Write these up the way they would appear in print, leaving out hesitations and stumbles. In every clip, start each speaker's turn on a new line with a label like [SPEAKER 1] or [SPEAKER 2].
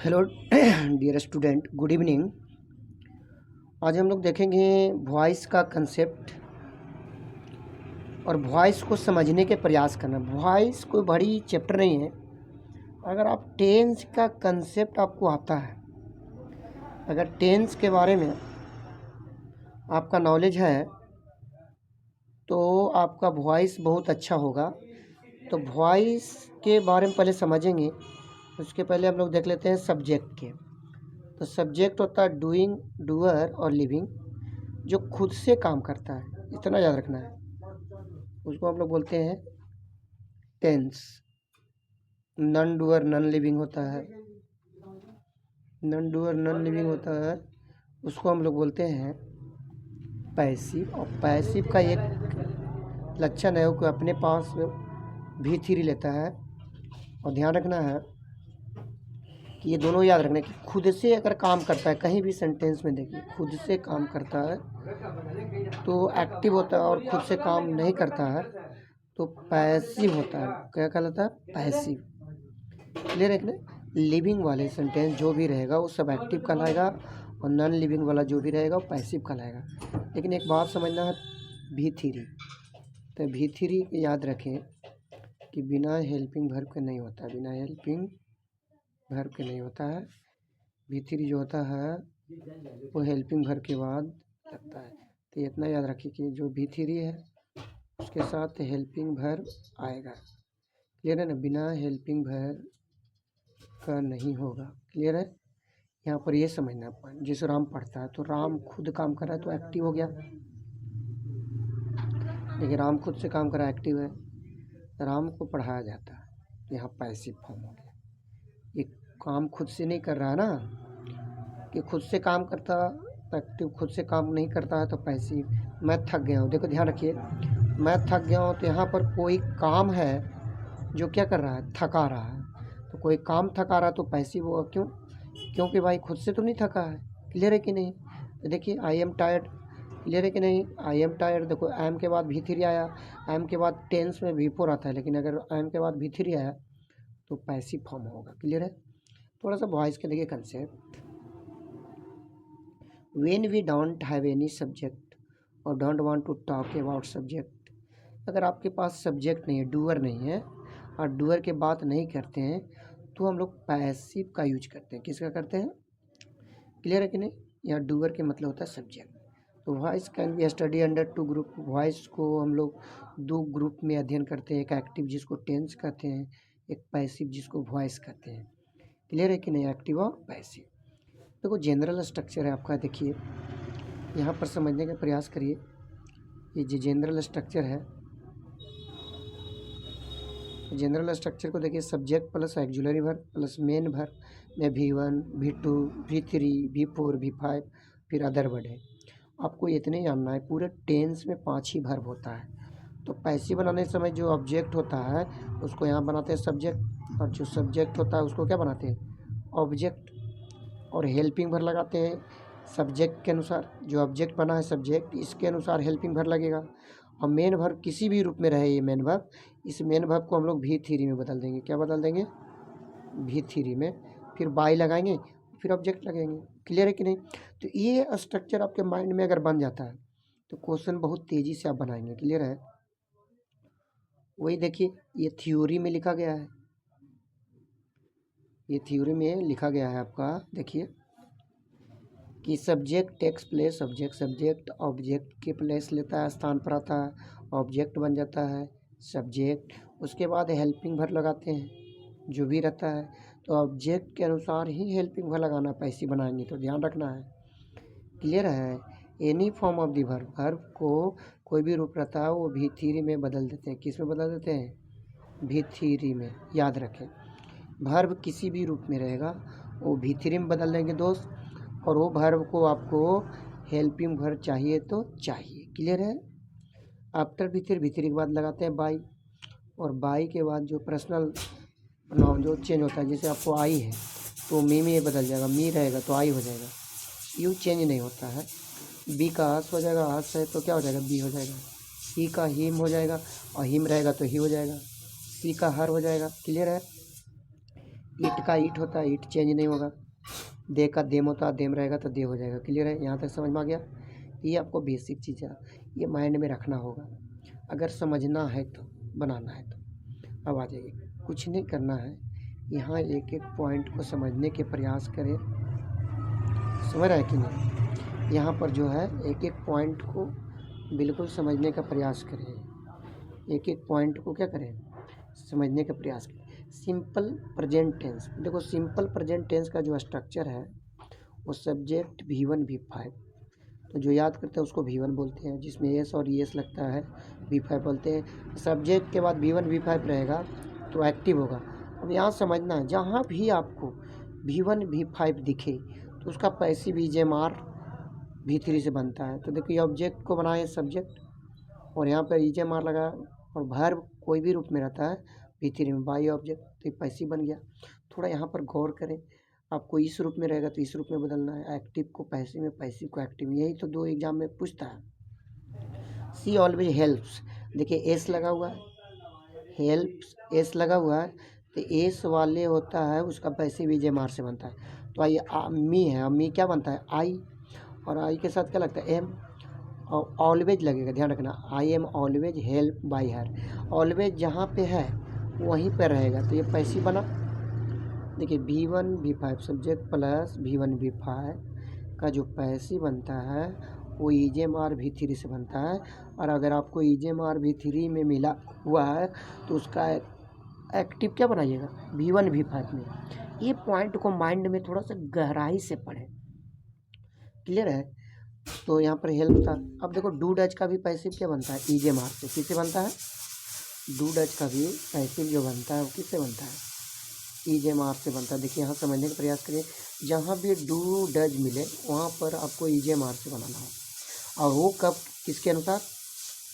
[SPEAKER 1] Hello dear student, good evening. आज हम लोग देखेंगे वॉइस का कंसेप्ट और वॉइस को समझने के प्रयास करना। वॉइस कोई बड़ी चैप्टर नहीं है। अगर आप टेंस का कंसेप्ट आपको आता है, अगर टेंस के बारे में आपका नॉलेज है तो आपका वॉइस बहुत अच्छा होगा। तो वॉइस के बारे में पहले समझेंगे। उसके पहले हम लोग देख लेते हैं सब्जेक्ट के। तो सब्जेक्ट होता है डूइंग, डूअर और लिविंग, जो खुद से काम करता है, इतना याद रखना है। उसको हम लोग बोलते हैं tense. Non doer non living होता है, नन डूअर नन लिविंग होता है, उसको हम लोग बोलते हैं पैसिव। और पैसिव का एक लक्षण है कि अपने पास भी थ्री लेता है। और ध्यान रखना है कि ये दोनों याद रखना है कि खुद से अगर काम करता है, कहीं भी सेंटेंस में देखिए खुद से काम करता है तो एक्टिव होता है, और खुद से काम नहीं करता है तो पैसिव होता है। क्या कहलाता है? पैसिव। क्लियर है कि नहीं? लिविंग वाले सेंटेंस जो भी रहेगा वो सब एक्टिव कहलाएगा, और नॉन लिविंग वाला जो भी रहेगा वो पैसिव कहलाएगा। लेकिन एक बात समझना है, भी थ्री। तो भी थ्री याद रखें कि बिना हेल्पिंग वर्ब के नहीं होता है, बिना हेल्पिंग वर्ब के नहीं होता है। भी थ्री जो होता है वो हेल्पिंग वर्ब के बाद लगता है। तो इतना याद रखिए कि जो भी थ्री है उसके साथ हेल्पिंग वर्ब आएगा। क्लियर है ना? बिना हेल्पिंग वर्ब का नहीं होगा। क्लियर है? यहाँ पर ये समझना पॉइंट। जैसे राम पढ़ता है तो राम खुद काम कर रहा है तो एक्टिव हो गया। देखिए राम खुद से काम कर रहा है, एक्टिव है। राम को पढ़ाया जाता है तो यहाँ पैसिव फॉर्म हो गया। ये काम खुद से नहीं कर रहा है ना, कि खुद से काम करता तो एक्टिव, खुद से काम नहीं करता है तो पैसिव। मैं थक गया हूँ, देखो ध्यान रखिए, मैं थक गया हूँ तो यहाँ पर कोई काम है जो क्या कर रहा है? थका रहा है। तो कोई काम थका रहा है तो पैसिव होगा। क्यों? क्योंकि भाई खुद से तो नहीं थका है। क्लियर है कि नहीं? तो देखिए आई एम टायर्ड। क्लियर है कि नहीं? आई एम टायर्ड, देखो एम के बाद भी थ्री आया, एम के बाद टेंस में भी फोर आता है, लेकिन अगर एम के बाद भी थ्री आया तो पैसिव फॉर्म होगा। क्लियर है? थोड़ा सा वॉइस के देखिए concept. When we don't have any subject और don't want to talk about subject, अगर आपके पास सब्जेक्ट नहीं है, डूअर नहीं है, और डूअर के बात नहीं करते हैं तो हम लोग पैसिव का यूज करते हैं। किसका करते हैं? क्लियर है कि नहीं? यहाँ डूअर के मतलब होता है सब्जेक्ट। तो voice can be study under to group. Voice को हम लोग दो ग्रुप में अध्ययन करते हैं, एक एक्टिव जिसको टेंस कहते हैं, एक पैसिव जिसको वॉइस कहते हैं। क्लियर है कि नहीं? एक्टिव और पैसिव। देखो जनरल स्ट्रक्चर है आपका, देखिए यहाँ पर समझने का प्रयास करिए। ये जो जनरल स्ट्रक्चर है, जनरल स्ट्रक्चर को देखिए, subject plus auxiliary verb plus main verb में V1 V2 V3 V4 V5 फिर अदर वर्ड है। आपको इतने जानना है, पूरे टेंस में 5 ही वर्ब होता है। तो पैसिव बनाने समय जो ऑब्जेक्ट होता है उसको यहाँ बनाते हैं सब्जेक्ट, और जो सब्जेक्ट होता है उसको क्या बनाते हैं? ऑब्जेक्ट। और हेल्पिंग वर्ब लगाते हैं सब्जेक्ट के अनुसार। जो ऑब्जेक्ट बना है सब्जेक्ट, इसके अनुसार हेल्पिंग वर्ब लगेगा। और मेन वर्ब किसी भी रूप में रहे ये मेन वर्ब, इस मेन वर्ब को हम लोग भी थ्री में बदल देंगे। क्या बदल देंगे? भी थ्री में। फिर बाई लगाएंगे, फिर ऑब्जेक्ट लगेंगे। क्लियर है कि नहीं? तो ये स्ट्रक्चर आपके माइंड में अगर बन जाता है तो क्वेश्चन बहुत तेज़ी से आप बनाएंगे। क्लियर है? वही देखिए, ये थ्योरी में लिखा गया है, ये थ्योरी में लिखा गया है आपका। देखिए कि subject takes place object, subject object के प्लेस लेता है, स्थान पर आता है, ऑब्जेक्ट बन जाता है सब्जेक्ट। उसके बाद हेल्पिंग वर्ब लगाते हैं जो भी रहता है। तो ऑब्जेक्ट के अनुसार ही हेल्पिंग वर्ब लगाना, पैसिव बनाएंगे तो ध्यान रखना है। क्लियर है? Any form of the verb, verb को कोई भी रूप रहता है वो भी थ्री में बदल देते हैं। किस में बदल देते हैं? भी थ्री में। याद रखें, वर्ब किसी भी रूप में रहेगा वो भी थ्री में बदल देंगे दोस्त। और वो वर्ब को आपको हेल्पिंग वर्ब चाहिए तो चाहिए। क्लियर है? आफ्टर भी थ्री के बाद लगाते हैं बाई, और बाई के बाद जो पर्सनल नाउन जो चेंज होता है, जैसे आपको आई है तो मी में बदल जाएगा, मी रहेगा तो आई हो जाएगा। यू चेंज नहीं होता है। बी का हस हो जाएगा, हस है तो क्या हो जाएगा? बी हो जाएगा। ही का हिम हो जाएगा, और हिम रहेगा तो ही हो जाएगा। सी का हर हो जाएगा। क्लियर है? ईट का ईट होता है, ईट चेंज नहीं होगा। दे का देम होता है, देम रहेगा तो दे हो जाएगा। क्लियर है, यहाँ तक समझ में आ गया। ये आपको बेसिक चीज़ है, ये माइंड में रखना होगा। अगर समझना है तो, बनाना है तो अब आ जाइए। कुछ नहीं करना है, यहाँ एक एक पॉइंट को समझने के प्रयास करें। समझ रहा है कि नहीं? यहाँ पर जो है एक एक पॉइंट को बिल्कुल समझने का प्रयास करें। एक एक पॉइंट को क्या करें, समझने का प्रयास करें। सिंपल प्रेजेंट टेंस, देखो सिंपल प्रेजेंट टेंस का जो स्ट्रक्चर है वो सब्जेक्ट V1 V5, तो जो याद करते हैं उसको V1 बोलते हैं, जिसमें एस और ES लगता है V5 बोलते हैं। सब्जेक्ट के बाद V1 V5 रहेगा तो एक्टिव होगा। अब यहाँ समझना है, जहाँ भी आपको V1 V5 दिखे तो उसका पैसिव EJMR V3 से बनता है। तो देखिए ऑब्जेक्ट को बनाए सब्जेक्ट और यहाँ पर EJMR लगा और वर्ब कोई भी रूप में रहता है V3 में, बाई ऑब्जेक्ट, तो ये पैसिव बन गया। थोड़ा यहाँ पर गौर करें, आपको इस रूप में रहेगा तो इस रूप में बदलना है, एक्टिव को पैसिव में, पैसिव को एक्टिव में। यही तो 2 एग्जाम में पूछता है। सी ऑलवेज हेल्प्स, देखिए एस लगा हुआ है, हेल्प्स एस लगा हुआ है, तो एस वाले होता है उसका पैसिव EJMR से बनता है। तो आइए मी है, अब मी क्या बनता है आई, और आई के साथ क्या लगता है एम, और ऑलवेज लगेगा, ध्यान रखना। I am always help by her, always जहाँ पे है वहीं पे रहेगा, तो ये पैसिव बना। देखिए V1 V5 subject plus V1 V5 का जो पैसिव बनता है वो EJMR V3 से बनता है। और अगर आपको EJMR V3 में मिला हुआ है तो उसका एक्टिव क्या बनाइएगा V1 V5 में। ये पॉइंट को माइंड में थोड़ा सा गहराई से पढ़ें। क्लियर है, तो यहाँ पर हेल्प था। अब देखो डू डच का भी पैसिव क्या बनता है EJMR से, किससे बनता है, डू डच का भी पैसिव जो बनता है वो किससे बनता है EJMR से बनता है। देखिए यहाँ समझने का प्रयास करिए, जहाँ भी डू डज मिले वहाँ पर आपको EJMR से बनाना हो, और वो कब किसके अनुसार,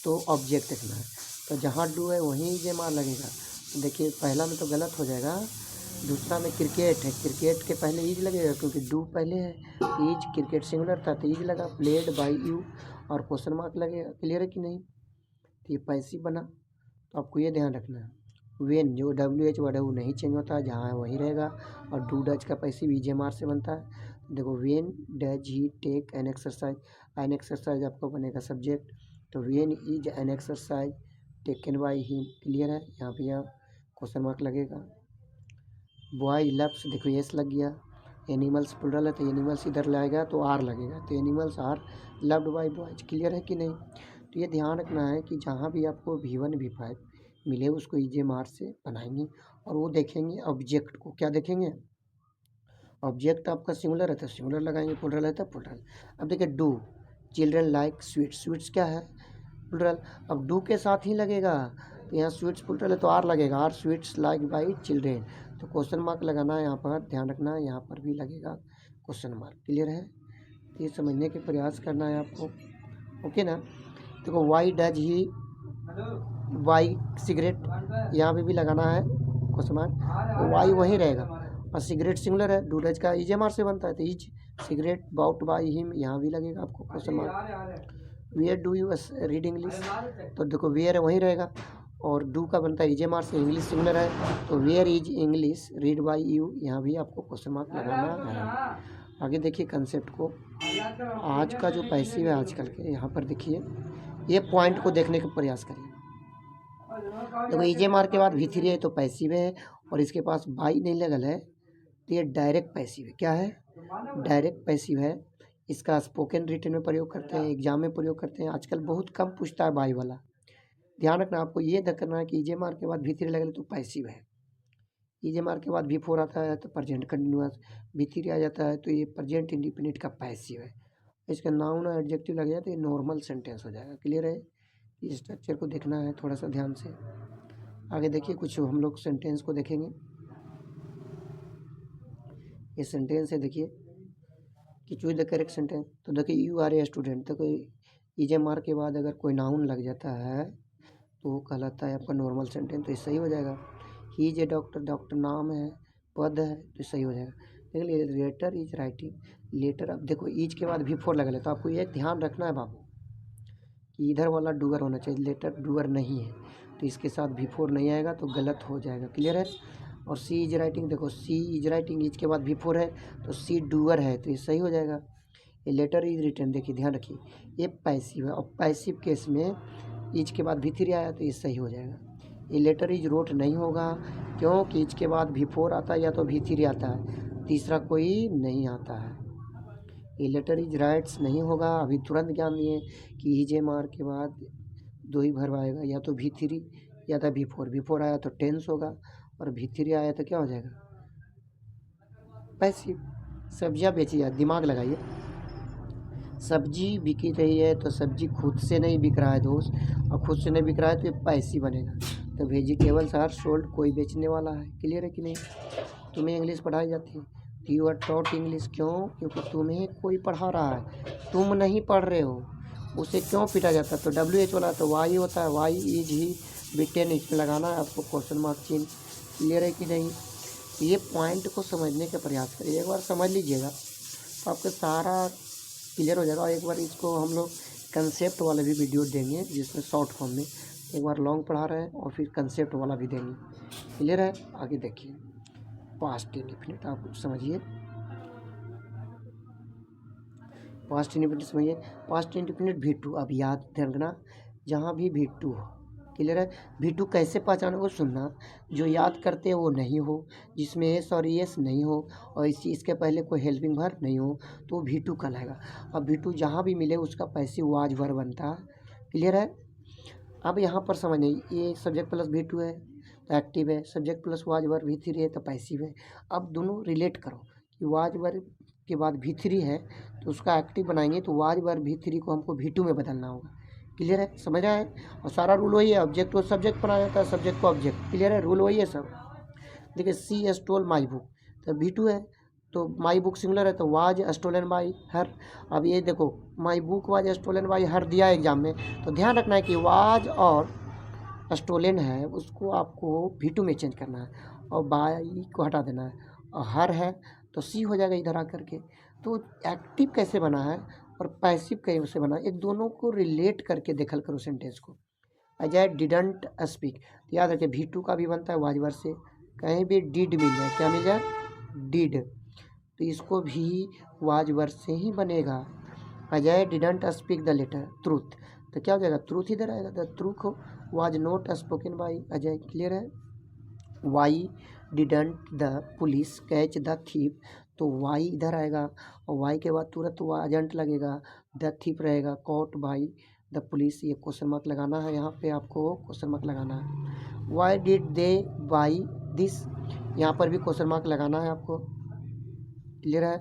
[SPEAKER 1] तो ऑब्जेक्ट देखना है। तो जहाँ डू है वहीं EJMR लगेगा। तो देखिए पहला में तो गलत हो जाएगा, दूसरा में क्रिकेट है, क्रिकेट के पहले ईज लगेगा क्योंकि डू पहले है, ईज क्रिकेट सिंगुलर था तो ईज लगा, प्लेड बाई यू और क्वेश्चन मार्क लगेगा। क्लियर है कि नहीं, तो ये पैसिव बना। तो आपको ये ध्यान रखना है, वेन जो WH वर्ड है वो नहीं चेंज होता है, जहाँ है वहीं रहेगा। और डू डज का पैसिव EJMR से बनता है। देखो when does he take an exercise, an exercise आपको बनेगा सब्जेक्ट, तो when is an exercise taken by him. Clear है, यहाँ पे यहाँ क्वेश्चन मार्क लगेगा। बॉय लव्स, देखो यस लग गया। एनिमल्स प्लुरल है तो एनिमल्स इधर लाएगा तो आर लगेगा, तो animals are loved by boys. Clear है कि नहीं, तो ये ध्यान रखना है कि जहाँ भी आपको V1 V5 मिले उसको EJMR से बनाएंगे। और वो देखेंगे ऑब्जेक्ट को, क्या देखेंगे, ऑब्जेक्ट आपका सिंगुलर है तो सिंगुलर लगाएंगे, प्लुरल है तो प्लुरल। अब देखिए do, children like sweets, sweets क्या है प्लुरल, अब डू के साथ ही लगेगा, तो यहाँ स्वीट्स प्लुरल है तो आर लगेगा, are sweets like by children. तो क्वेश्चन मार्क लगाना है यहाँ पर, ध्यान रखना है यहाँ पर भी लगेगा क्वेश्चन मार्क। क्लियर है, ये समझने के प्रयास करना है आपको, ओके ना। देखो why does he why cigarette, यहाँ पे भी लगाना है क्वेश्चन मार्क, तो वाई वहीं रहेगा। और सिगरेट सिंगुलर है, डू डज का EJMR से बनता है तो is cigarette bought by him, यहाँ भी लगेगा आपको question mark. Where do you read English, तो देखो वेयर वहीं रहेगा, और डू का बनता है EJMR से, इंग्लिश सिंगुलर है तो where is English read by you, यहाँ भी आपको क्वेश्चन मार्क लगाना है। आगे देखिए कंसेप्ट को, आज का जो पैसिव है आजकल के, यहाँ पर देखिए ये पॉइंट को देखने का प्रयास करिए। देखो EJMR के बाद V3 है तो पैसिव है, और इसके पास बाई नहीं लगल है तो ये डायरेक्ट पैसिव है। क्या है, डायरेक्ट पैसिव है। इसका स्पोकन रिटन में प्रयोग करते हैं, एग्जाम में प्रयोग करते हैं, आजकल बहुत कम पूछता है बाई वाला। ध्यान रखना, आपको ये करना है कि EJMR के बाद V3 लगल तो पैसिव है, EJMR के बाद V4 आता है तो प्रेजेंट कंटिन्यूअस, V3 आ जाता है तो ये प्रेजेंट इंडिपेंडेंट का पैसिव है। इसका नाउन और एडजेक्टिव लग जाए तो ये नॉर्मल सेंटेंस हो जाएगा। क्लियर है, इस स्ट्रक्चर को देखना है थोड़ा सा ध्यान से। आगे देखिए कुछ हम लोग सेंटेंस को देखेंगे। ये सेंटेंस है, देखिए कि चूज द करेक्ट सेंटेंस। तो देखिए यू आर ए स्टूडेंट, तो कोई EJMR के बाद अगर कोई नाउन लग जाता है तो वो कहलाता है आपका नॉर्मल सेंटेंस, तो ये सही हो जाएगा। He is a doctor, doctor नाम है, पद है, तो सही हो जाएगा। देखिए लेटर इज राइटिंग, लेटर, अब देखो ईज के बाद V4 लगा ले, तो आपको ये ध्यान रखना है बाबू कि इधर वाला डूअर होना चाहिए, लेटर डूअर नहीं है तो इसके साथ V4 नहीं आएगा तो गलत हो जाएगा। क्लियर है, और सी इज राइटिंग, देखो सी इज राइटिंग, इज के बाद बिफोर है तो सी डूअर है, तो ये सही हो जाएगा। ये लेटर इज रिटन, देखिए ध्यान रखिए ये पैसिव है, और पैसिव केस में इज के बाद भी3 आया तो ये सही हो जाएगा। ये लेटर इज रोट नहीं होगा, क्योंकि इज के बाद भी4 आता है या तो भी3 आता है, तीसरा कोई नहीं आता है। ये लेटर इज राइट्स नहीं होगा, अभी तुरंत ज्ञान दिए कि इज एम आर के बाद 2 ही वर्ब आएगा, या तो भी3 या तो भी4 आया तो टेंस होगा, और भी3 आया तो क्या हो जाएगा, पैसिव। सब्जियाँ बेची जाए, दिमाग लगाइए, सब्जी बिकी रही है तो सब्जी खुद से नहीं बिक रहा है दोस्त, और खुद से नहीं बिक रहा है तो ये पैसिव बनेगा। तो वेजिटेबल्स आर सोल्ड, कोई बेचने वाला है। क्लियर है कि नहीं? तुम्हें इंग्लिश पढ़ाई जाती है, यू आर टॉट इंग्लिश, क्यों? क्योंकि तुम्हें कोई पढ़ा रहा है, तुम नहीं पढ़ रहे हो। उसे क्यों पीटा जाता है? तो WH वाला तो वाई होता है, वाई इज ही बिटेन, इसमें लगाना है आपको क्वेश्चन मार्क चिन्ह। क्लियर है कि नहीं? ये पॉइंट को समझने का प्रयास करिए, एक बार समझ लीजिएगा तो आपका सारा क्लियर हो जाएगा। और एक बार इसको हम लोग कंसेप्ट वाला भी वीडियो देंगे, जिसमें शॉर्ट फॉर्म में एक बार लॉन्ग पढ़ा रहे हैं और फिर कंसेप्ट वाला भी देंगे। क्लियर है? आगे देखिए, पास्ट इंडिफिनिट आप समझिए, पास्ट इंडिफिनिट समझिए। पास्ट इंडिफिनिट भी2, अब याद रखना जहाँ भी भी2 हो। क्लियर है? भी2 कैसे पहचानोगे? सुनना, जो याद करते हैं वो नहीं हो, जिसमें एस और एस नहीं हो, और इसके पहले कोई हेल्पिंग वर्ब नहीं हो, तो भी2 कहलाएगा। अब भी2 जहाँ भी मिले उसका पैसिव वाज वर्ब बनता है। क्लियर है? अब यहाँ पर समझिए, ये सब्जेक्ट प्लस भी2 है तो एक्टिव है, सब्जेक्ट प्लस वाज वर्ब भी3 है तो पैसिव है। अब दोनों रिलेट करो कि वाज वर्ब के बाद भी3 है तो उसका एक्टिव बनाएंगे, तो वाज वर्ब भी3 को हमको भी2 में बदलना होगा। क्लियर है? समझ आए? और सारा रूल वही है, ऑब्जेक्ट को सब्जेक्ट बनाया जाता है, सब्जेक्ट को ऑब्जेक्ट। क्लियर है? रूल वही है सब। देखिए सी स्टोल माई बुक, तो भी2 है तो माई बुक सिंगुलर है तो वाज स्टोलन बाई हर। अब ये देखो my book was stolen by her दिया एग्जाम में, तो ध्यान रखना है कि वाज और स्टोलन है उसको आपको भी2 में चेंज करना है, और बाई को हटा देना है, और हर है तो सी हो जाएगा इधर आकर के। तो एक्टिव कैसे बना है और पैसिव कैसे बना है, एक दोनों को रिलेट करके देखल करो सेंटेंस को। अजय डिडंट स्पीक, तो याद रखिए भी2 का भी बनता है वाज वर्ब से, कहीं भी डिड मिल जाए, क्या मिल जाए? डिड, तो इसको भी वाज वर्ब से ही बनेगा। Ajay didn't speak the letter truth, तो क्या हो जाएगा? ट्रूथ इधर आएगा, द ट्रूथ हो was not spoken by Ajay. Clear है? Why didn't the police catch the thief, तो वाई इधर आएगा, और वाई के बाद तुरंत वाजंट लगेगा, द थीप रहेगा, कॉट बाई द पुलिस। ये क्वेश्चन मार्क लगाना है, यहाँ पे आपको क्वेश्चन मार्क लगाना है। Why did they buy this, यहाँ पर भी क्वेश्चन मार्क लगाना है आपको। क्लियर है?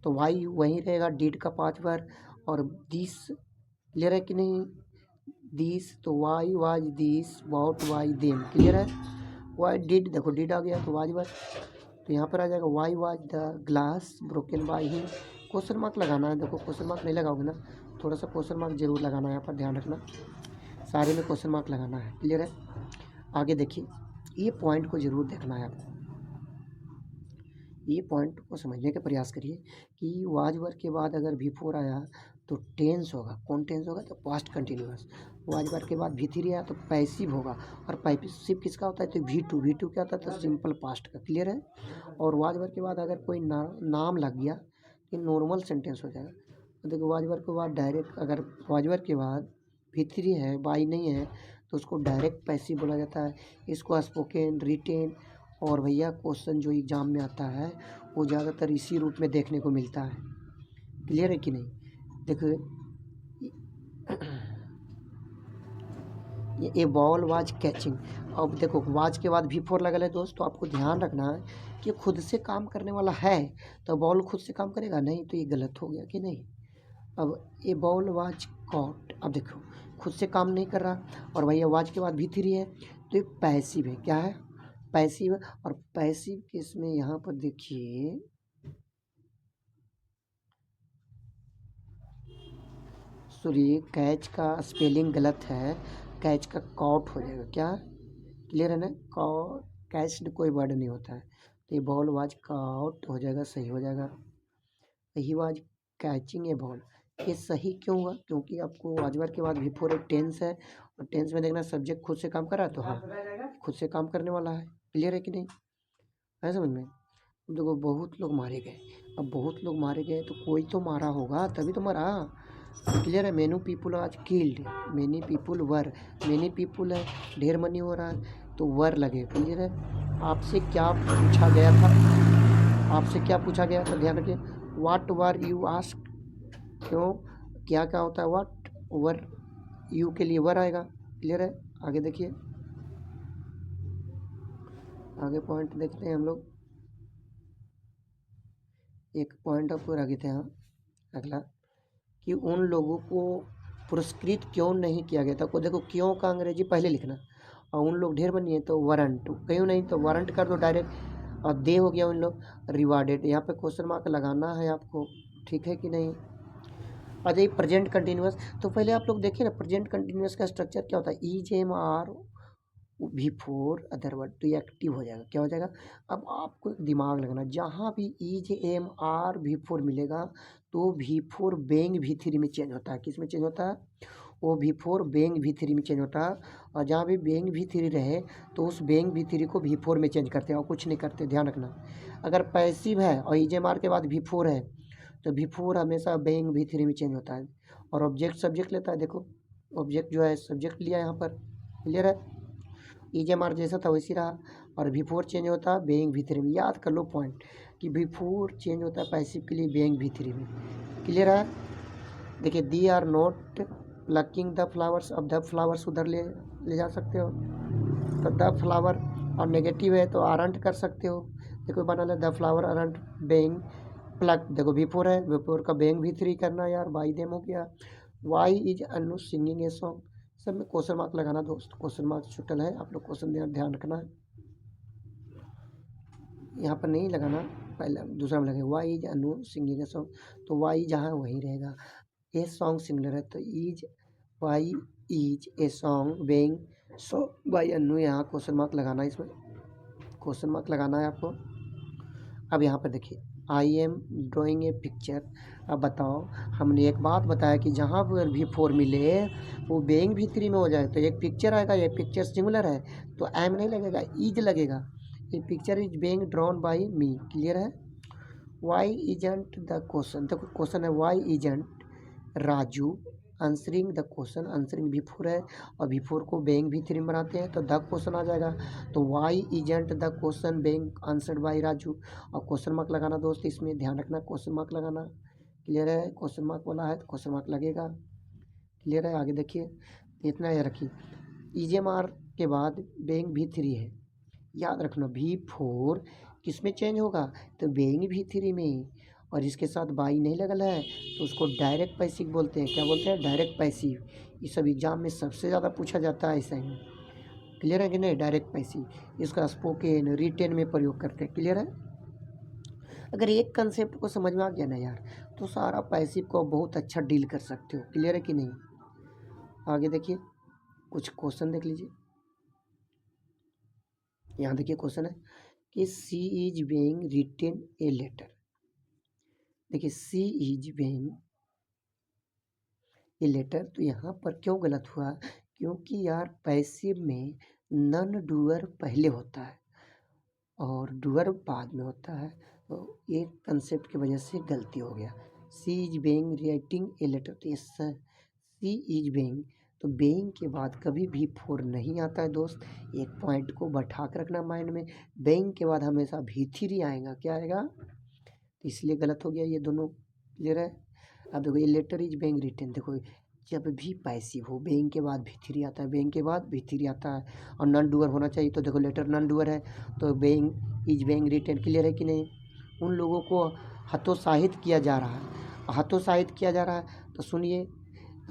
[SPEAKER 1] तो वाई वहीं रहेगा, डिड का 5 बार, और दिस। क्लियर है कि नहीं? दिस, तो why was this bot by them. Clear है? वाई डिड, देखो डिड आ गया तो वाज वर्ब, तो यहाँ पर आ जाएगा why was the glass broken by him. Question mark लगाना है, देखो क्वेश्चन मार्क नहीं लगाओगे ना, थोड़ा सा क्वेश्चन मार्क जरूर लगाना है, यहाँ पर ध्यान रखना, सारे में क्वेश्चन मार्क लगाना है। क्लियर है? आगे देखिए, ये पॉइंट को जरूर देखना है आपको, ये पॉइंट को समझने का प्रयास करिए कि वाज वर्ब के बाद अगर भी4 आया तो टेंस होगा। कौन टेंस होगा? तो पास्ट कंटिन्यूअस। वाज वर्ब के बाद भी3 आया तो पैसिव होगा, और पैसिव किसका होता है? तो भी2 क्या होता है? तो सिंपल पास्ट का। क्लियर है? और वाज वर्ब के बाद अगर कोई नाम लग गया तो नॉर्मल सेंटेंस हो जाएगा। तो देखो वाज वर्ब के बाद डायरेक्ट, अगर वाज वर्ब के बाद भी3 है, बाई नहीं है, तो उसको डायरेक्ट पैसिव बोला जाता है। इसको स्पोकन, रिटेन, और भैया क्वेश्चन जो एग्ज़ाम में आता है वो ज़्यादातर इसी रूप में देखने को मिलता है। क्लियर है कि नहीं? देखो ये बॉल वाज कैचिंग, अब देखो वाज के बाद भी4 लगल है दोस्त, तो आपको ध्यान रखना है कि खुद से काम करने वाला है तो बॉल खुद से काम करेगा नहीं, तो ये गलत हो गया कि नहीं? अब ये बॉल वाज कॉट, अब देखो खुद से काम नहीं कर रहा, और भैया वाज के बाद भी3 है तो ये पैसिव है। क्या है? पैसिव। और पैसिव केस में यहाँ पर देखिए, सॉरी कैच का स्पेलिंग गलत है, कैच का कॉट हो जाएगा। क्या? क्लियर है ना? कैच कोई वर्ड नहीं होता है, तो ये बॉल वाज कॉट हो जाएगा, सही हो जाएगा। He was catching A ball, ये सही क्यों हुआ? क्योंकि आपको वाज वर्ब के बाद भी4 एक टेंस है, और टेंस में देखना सब्जेक्ट खुद से काम कर रहा है, तो हाँ खुद से काम करने वाला है। क्लियर है कि नहीं, है समझ में। अब देखो बहुत लोग मारे गए, अब बहुत लोग मारे गए तो कोई तो मारा होगा तभी तो मरा। क्लियर है, मेनी पीपुल आज किल्ड, मेनी पीपुल वर, मेनी पीपुल है, ढेर मनी हो रहा है तो वर लगे। क्लियर है। आपसे क्या पूछा गया था, आपसे क्या पूछा गया था, ध्यान रखिए। वाट वर यू आस्क, क्यों क्या क्या होता है, वाट वर यू के लिए वर आएगा। क्लियर है। आगे देखिए, आगे पॉइंट देखते हैं हम लोग। एक पॉइंट आपको आगे थे यहाँ, अगला कि उन लोगों को पुरस्कृत क्यों नहीं किया गया था। को देखो क्यों का अंग्रेजी पहले लिखना, और उन लोग ढेर बनिए तो वारंट, क्यों नहीं तो वारंट कर दो डायरेक्ट, और दे हो गया उन लोग रिवार्डेड। यहाँ पे क्वेश्चन मार्क लगाना है आपको, ठीक है कि नहीं। आ जाइए प्रेजेंट कंटिन्यूअस। तो पहले आप लोग देखिए ना प्रेजेंट कंटिन्यूअस का स्ट्रक्चर क्या होता है, ई जे एम आर भी फोर अदर वर्ड, तो ये एक्टिव हो जाएगा, क्या हो जाएगा। अब आपको एक दिमाग लगाना, जहाँ भी ई जे एम आर भी फोर मिलेगा तो भी फोर बेंग भी थ्री में चेंज होता है। किस में चेंज होता है, वो भी फोर बेंग भी थ्री में चेंज होता है। और जहाँ भी बेंग भी थ्री रहे तो उस बेंग भी थ्री को भी फोर में चेंज करते हैं, और कुछ नहीं करते, ध्यान रखना। अगर पैसिव है और ई जे एम आर के बाद भी फोर है तो भी फोर हमेशा बेंग भी थ्री में चेंज होता है। और ऑब्जेक्ट सब्जेक्ट लेता है, देखो ऑब्जेक्ट जो है सब्जेक्ट लिया यहाँ पर। क्लियर है, ई जे एम आर जैसा था वैसी रहा, और भी फोर चेंज होता है बेइंग भी थ्री में। याद कर लो पॉइंट कि भी फोर चेंज होता है पैसिव के लिए बेइंग भी थ्री में। क्लियर है। देखिए they are not plucking the flowers, अब द फ्लावर्स उधर ले जा सकते हो तो द फ्लावर, और नेगेटिव है तो आरंट कर सकते हो। देखो बना ले the flower aren't being pluck, देखो भी फोर है, भी फोर का बेइंग भी थ्री करना यार, बाई देम हो गया। Why is Anu singing a song, सब में क्वेश्चन मार्क लगाना दोस्त, क्वेश्चन मार्क छुटल है, आप लोग क्वेश्चन ध्यान रखना है, यहाँ पर नहीं लगाना, पहले दूसरा में लगेगा। Why is Anu singing a song, तो वाई जहाँ वहीं रहेगा। ए सॉन्ग सिंगलर है तो is, why is a song being सो बाई अनु, यहाँ क्वेश्चन मार्क लगाना है, इसमें क्वेश्चन मार्क लगाना है आपको। अब यहाँ पर देखिए I am drawing A picture. अब बताओ, हमने एक बात बताया कि जहाँ पर भी फोर मिले वो बेइंग भी थ्री में हो जाए तो एक पिक्चर आएगा, ये पिक्चर सिंगुलर है तो एम नहीं लगेगा, इज लगेगा। ये picture is being drawn by me. Clear है। वाई इजंट द क्वेश्चन, देखो क्वेश्चन है why isn't Raju answering the question, answering भी फोर है और भी फोर को बेइंग भी थ्री में बनाते हैं तो द क्वेश्चन आ जाएगा। तो why isn't the question being answered by Raju, और क्वेश्चन मार्क लगाना दोस्त, इसमें ध्यान रखना क्वेश्चन मार्क लगाना। क्लियर है, क्वेश्चन मार्क वाला है तो क्वेश्चन मार्क लगेगा। क्लियर है। आगे देखिए, इतना याद रखिए, EGMR के बाद बेइंग भी थ्री है, याद रखना भी फोर किस में चेंज होगा तो बेइंग भी थ्री में, और इसके साथ बाई नहीं लगल है तो उसको डायरेक्ट पैसिव बोलते हैं। क्या बोलते हैं, डायरेक्ट पैसिव। ये सब एग्जाम में सबसे ज़्यादा पूछा जाता है ऐसा ही। क्लियर है कि नहीं, डायरेक्ट पैसिव, इसका स्पोकन रिटेन में प्रयोग करते हैं। क्लियर है। अगर एक कंसेप्ट को समझ में आ गया ना यार तो सारा पैसिव को बहुत अच्छा डील कर सकते हो। क्लियर है कि नहीं। आगे देखिए, कुछ क्वेश्चन देख लीजिए। यहाँ देखिए क्वेश्चन है कि she is being written a letter. देखिए she is being a letter, तो यहाँ पर क्यों गलत हुआ, क्योंकि यार पैसिव में नन डूअर पहले होता है और डूअर बाद में होता है, तो एक कंसेप्ट की वजह से गलती हो गया। She is being writing a letter, तो ये सी इज बेइंग, तो बेइंग के बाद कभी भी फोर नहीं आता है दोस्त, एक पॉइंट को बैठा कर रखना माइंड में। बेइंग के बाद हमेशा भी थ्री आएगा, क्या आएगा, तो इसलिए गलत हो गया ये दोनों। क्लियर है। अब देखो ये लेटर इज बेइंग रिटेन, देखो जब भी पैसिव हो बेइंग के बाद भी थ्री आता है, बेइंग के बाद भी थ्री आता है, और नॉन डूअर होना चाहिए, तो देखो लेटर नॉन डूअर है तो being is being written. Clear है कि नहीं। उन लोगों को हतोत्साहित किया जा रहा है, हतोत्साहित किया जा रहा है तो सुनिए,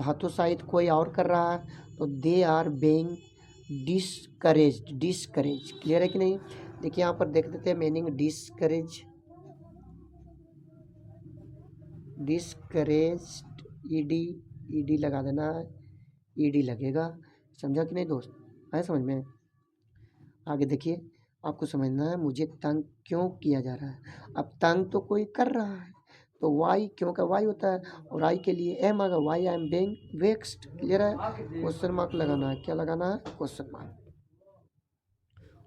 [SPEAKER 1] हतोत्साहित कोई और कर रहा है तो they are being discouraged, discourage. Clear है कि नहीं। देखिए यहाँ पर देख देते हैं meaning, discourage, discouraged, ED, ED लगा देना है, ईडी लगेगा, समझा कि नहीं दोस्त, है समझ में। आगे देखिए, आपको समझना है मुझे तंग क्यों किया जा रहा है। अब तंग तो कोई कर रहा है तो वाई, क्यों का वाई होता है, और आई के लिए एम आएगा, why I am being vexed. Clear है। क्वेश्चन मार्क लगाना है, क्या लगाना है, क्वेश्चन मार्क।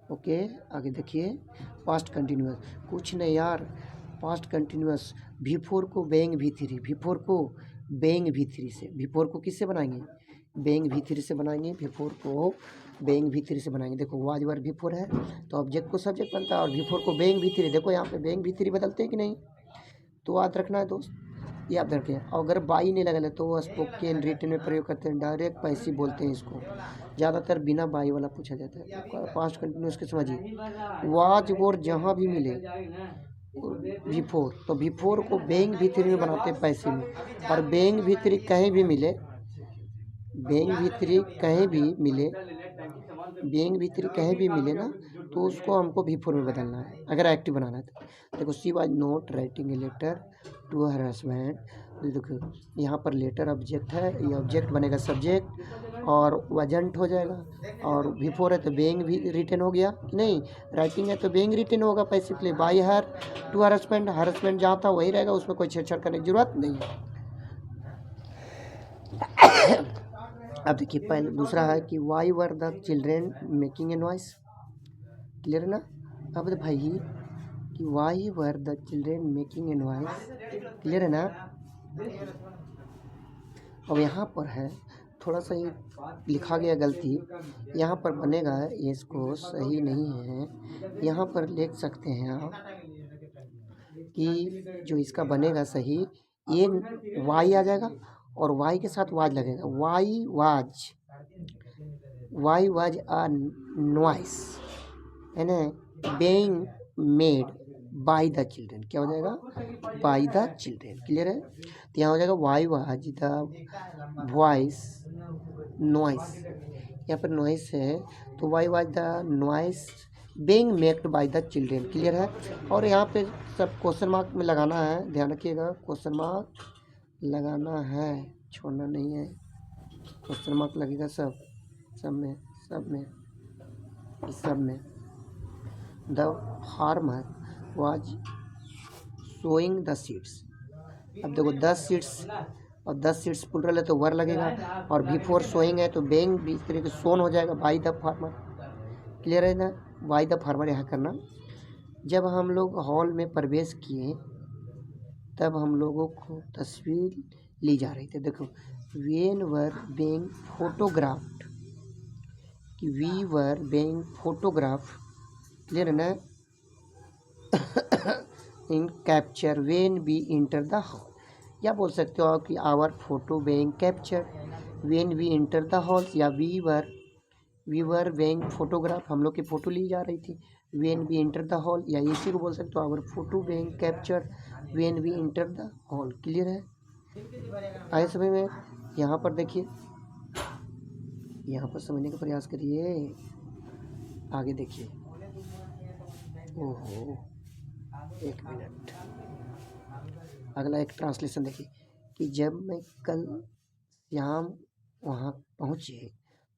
[SPEAKER 1] ओके, आगे देखिए पास्ट कंटिन्यूस, कुछ नहीं यार, पास्ट कंटिन्यूस V4 को बेंग V3, V4 को बेंग V3 से, V4 को किससे बनाएंगे, बेंग V3 से बनाएंगे, V4 को बेंग V3 से बनाएंगे। देखो वाज वर V4 है तो ऑब्जेक्ट को सब्जेक्ट बनता है, और V4 को बेंग V3, देखो यहाँ पे बेंग V3 बदलते हैं कि नहीं, तो याद रखना है दोस्त, याद रखें। अगर बाई नहीं लगल है तो वो स्पोकन रिटन में प्रयोग करते हैं, डायरेक्ट पैसिव बोलते हैं इसको, ज़्यादातर बिना बाई वाला पूछा जाता है। पास्ट कंटिन्यूस के समझिए, वाज और जहाँ भी मिले V4, तो V4 को बेंग V3 में बनाते हैं पैसिव में, और बेंग V3 कहीं भी मिले, बेंग V3 कहीं भी मिले, बेंग V3 कहीं भी मिले ना, तो उसको हमको V4 में बदलना है अगर एक्टिव बनाना है तो। देखो she was not writing a letter to her husband, देखो यहाँ पर लेटर ऑब्जेक्ट है, ये ऑब्जेक्ट बनेगा सब्जेक्ट और वजेंट हो जाएगा, और V4 है तो बेंग भी रिटन हो गया कि नहीं, राइटिंग है तो बेंग रिटन होगा passively, by her to her husband जहाँ था वही रहेगा, उसमें कोई छेड़छाड़ करने की जरूरत नहीं है। अब देखिए पहले दूसरा है कि why were the children making a noise, clear है ना। अब भाई कि why were the children making a noise, clear है ना। अब यहाँ पर है थोड़ा सा ये लिखा गया गलती, यहाँ पर बनेगा ये, इसको सही नहीं है, यहाँ पर लिख सकते हैं आप कि जो इसका बनेगा सही, ये वाई आ जाएगा और वाई के साथ वाज लगेगा, वाई वाज अ नॉइस है ना, being made by the children, क्या हो जाएगा, बाय द चिल्ड्रेन, क्लियर है। तो यहाँ हो जाएगा why was the voice noise, यहाँ पर नॉइस है तो why was the noise being maked by the children, clear है। और यहाँ पे सब क्वेश्चन मार्क में लगाना है, ध्यान रखिएगा, क्वेश्चन मार्क लगाना है, छोड़ना नहीं है, क्वेश्चन मार्क लगेगा सब में, सब में। The farmer was sowing the seeds, अब देखो 10 सीड्स और 10 सीड्स प्लुरल है तो वर लगेगा, और V4 सोइंग है तो बेंग भी इस तरीके से सोन हो जाएगा, बाई द फार्मर, क्लियर है ना। बाई द फार्मर यहाँ करना। जब हम लोग हॉल में प्रवेश किए तब हम लोगों को तस्वीर ली जा रही थी, देखो वेन वर बेंग फोटोग्राफ्ड, कि we were being photograph, clear है ना। In capture when we enter the hall, या बोल सकते हो कि our photo being capture when we enter the hall, या वी वर बेंग फोटोग्राफ, हम लोग की फ़ोटो ली जा रही थी when we enter the hall, या इसी को बोल सकते हो our photo being capture when we enter the hall, clear है। आए समझ में। यहाँ पर देखिए, यहाँ पर समझने का प्रयास करिए, आगे देखिए, ओहो एक मिनट, अगला एक ट्रांसलेशन देखिए कि जब मैं कल श्याम वहाँ पहुँचे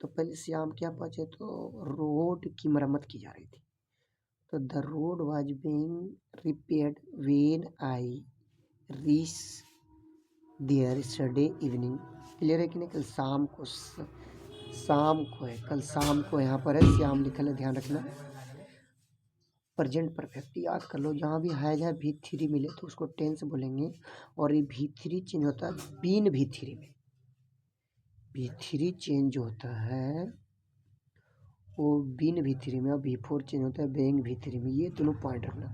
[SPEAKER 1] तो पहले श्याम क्या पहुँचे, तो रोड की मरम्मत की जा रही थी, तो the road was being repaired when I reach there yesterday evening, clear है कि नहीं। कल शाम को, शाम को है, कल शाम को, यहाँ पर है श्याम लिखल है, ध्यान रखना। प्रेजेंट परफेक्ट याद कर लो, जहाँ भी हैज है V3 मिले तो उसको टेंस बोलेंगे, और ये V3 चेंज होता है बीन V3 में, V3 चेंज होता है वो बीन V3 में, और V4 चेंज होता है बेंग V3 में। ये दोनों पॉइंट रखना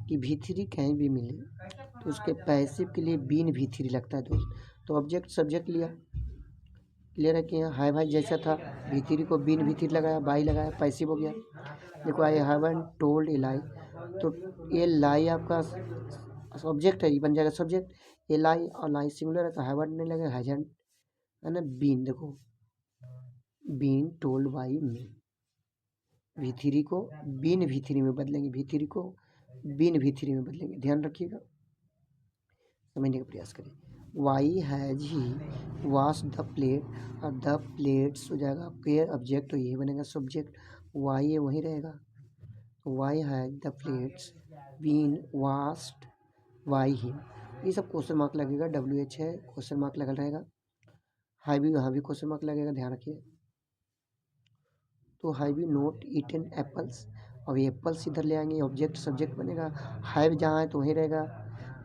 [SPEAKER 1] कि V3 कहीं भी मिले तो उसके पैसिव के लिए बीन V3 लगता है दोस्त। तो ऑब्जेक्ट सब्जेक्ट लिया, क्लियर है कि यहाँ हाई भाई जैसा था, V3 को बीन V3 लगाया, बाई लगाया, पैसिव हो गया। देखो आई हैवंट टोल्ड ए लाई, तो ये लाई आपका सब्जेक्ट है, ये बन जाएगा सब्जेक्ट, ये लाई, और लाई सिंगुलर है तो हैवंट नहीं लगेगा, हैजंट है ना। बीन, देखो been told by me, V3 को बीन V3 में बदलेंगे, V3 को बीन V3 में बदलेंगे, ध्यान रखिएगा, समझने का प्रयास करिए। Why has he wash the plate, और द प्लेट्स हो जाएगा पेयर ऑब्जेक्ट, तो यही बनेगा सब्जेक्ट, वाई ये वहीं रहेगा, why has the plates been washed why him, ये सब क्वेश्चन मार्क लगेगा, WH है क्वेश्चन मार्क लगल रहेगा, हाई भी वहाँ भी क्वेश्चन मार्क लगेगा, ध्यान रखिए। तो have you not eaten apples, अब एप्पल्स इधर ले आएंगे, ऑब्जेक्ट सब्जेक्ट बनेगा, हैव जहाँ है तो वहीं रहेगा,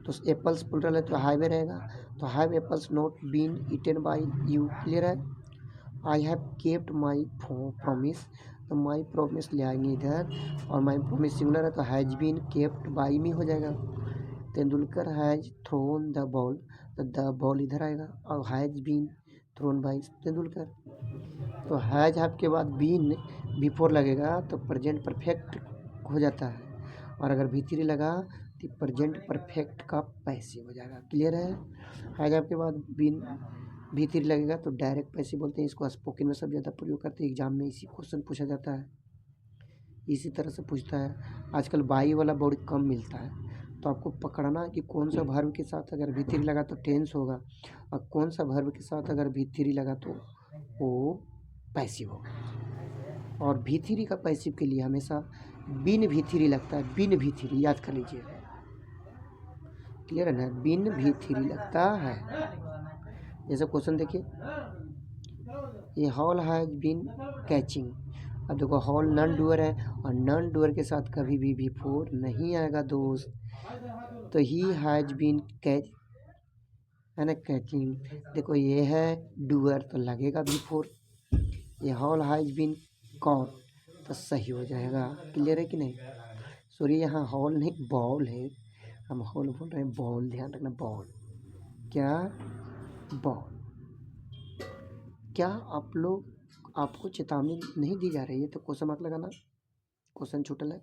[SPEAKER 1] तो एप्पल्स प्लुरल है तो हैव रहेगा, तो have apples not been eaten by you, clear है। I have kept my promise, तो माई प्रॉमिस ले आएंगे इधर, और माई प्रॉमिस सिंगुलर है तो has been kept by me हो जाएगा। Tendulkar has thrown the ball, तो द बॉल इधर आएगा, और has been thrown by Tendulkar. तो हैज हैव के बाद बीन बिफोर लगेगा तो प्रेजेंट परफेक्ट हो जाता है, और अगर भीतरी लगा तो प्रेजेंट परफेक्ट का पैसिव हो जाएगा, क्लियर है। हैज हैव के बाद बीन भीतरी लगेगा तो डायरेक्ट पैसिव बोलते हैं, इसको स्पोकन में सब ज़्यादा प्रयोग करते हैं, एग्जाम में इसी क्वेश्चन पूछा जाता है, इसी तरह से पूछता है। आजकल बाई वाला बहुत कम मिलता है, तो आपको पकड़ना कि कौन सा वर्ब के साथ अगर भीतरी लगा तो टेंस होगा, और कौन सा वर्ब के साथ अगर भीतरी लगा तो वो पैसिव होगा। और भीतरी का पैसिव के लिए हमेशा बिन भीतरी लगता है, बिन भीतरी याद कर लीजिए, क्लियर है ना, बिन भीतरी लगता है। जैसे क्वेश्चन देखिए, ये हॉल हैज बीन कैचिंग, अब देखो हॉल नॉन डूअर है, और नॉन डूअर के साथ कभी भी बिफोर नहीं आएगा दोस्त, तो ही हैज बीन कैच है ना, कैचिंग, देखो ये है डूअर तो लगेगा बिफोर, ये हॉल हैज बीन कॉट तो सही हो जाएगा, क्लियर है कि नहीं। सॉरी यहाँ हॉल नहीं बॉल है, हम हॉल बोल रहे हैं बॉल, ध्यान रखना बॉल, क्या बॉल। क्या आप लोग, आपको चेतावनी नहीं दी जा रही है तो क्वेश्चन मार्क लगाना, क्वेश्चन छूटल है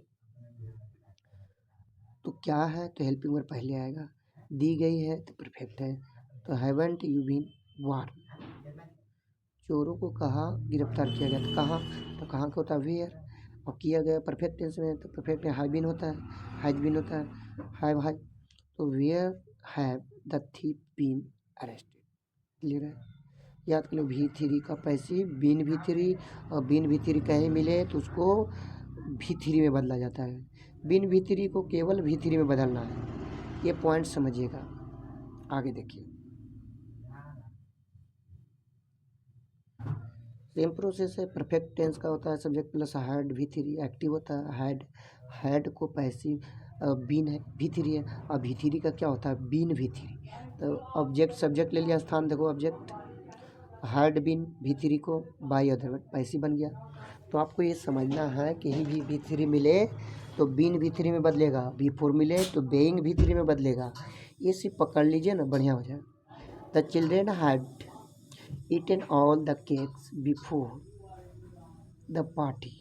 [SPEAKER 1] तो क्या है, तो हेल्पिंग वर्ब पहले आएगा, दी गई है तो परफेक्ट है, तो हैवंट यू बीन वार्न, चोरों को कहाँ गिरफ्तार किया गया, तो कहाँ, तो कहाँ का होता है वेयर, और किया गया परफेक्ट टेंस में तो परफेक्ट हैव बीन होता है, हैज बीन होता है, हैव, तो where have the thief been arrested, clear है। याद कर लो भी थ्री का पैसिव बिन भी थ्री, और बिन भी थ्री कहीं मिले तो उसको भी थ्री में बदला जाता है, बिन भी थ्री को केवल भी थ्री में बदलना है, ये पॉइंट समझिएगा। आगे देखिए, सेम प्रोसेस है, परफेक्ट टेंस का होता है सब्जेक्ट प्लस हैड भी थ्री एक्टिव होता है, हैड को पैसिव, बीन है भी थ्री है, और भी थ्री का क्या होता है बीन भी थ्री, तो ऑब्जेक्ट सब्जेक्ट ले लिया स्थान, देखो ऑब्जेक्ट हैड बीन भी थ्री को बाई अदर पैसिव बन गया। तो आपको ये समझना है कि ही भी थ्री मिले तो बीन भी थ्री में बदलेगा, बी फोर मिले तो बेइंग भी थ्री में बदलेगा, ये सिर्फ पकड़ लीजिए ना, बढ़िया हो जाए। The children had eaten all the cakes before the party,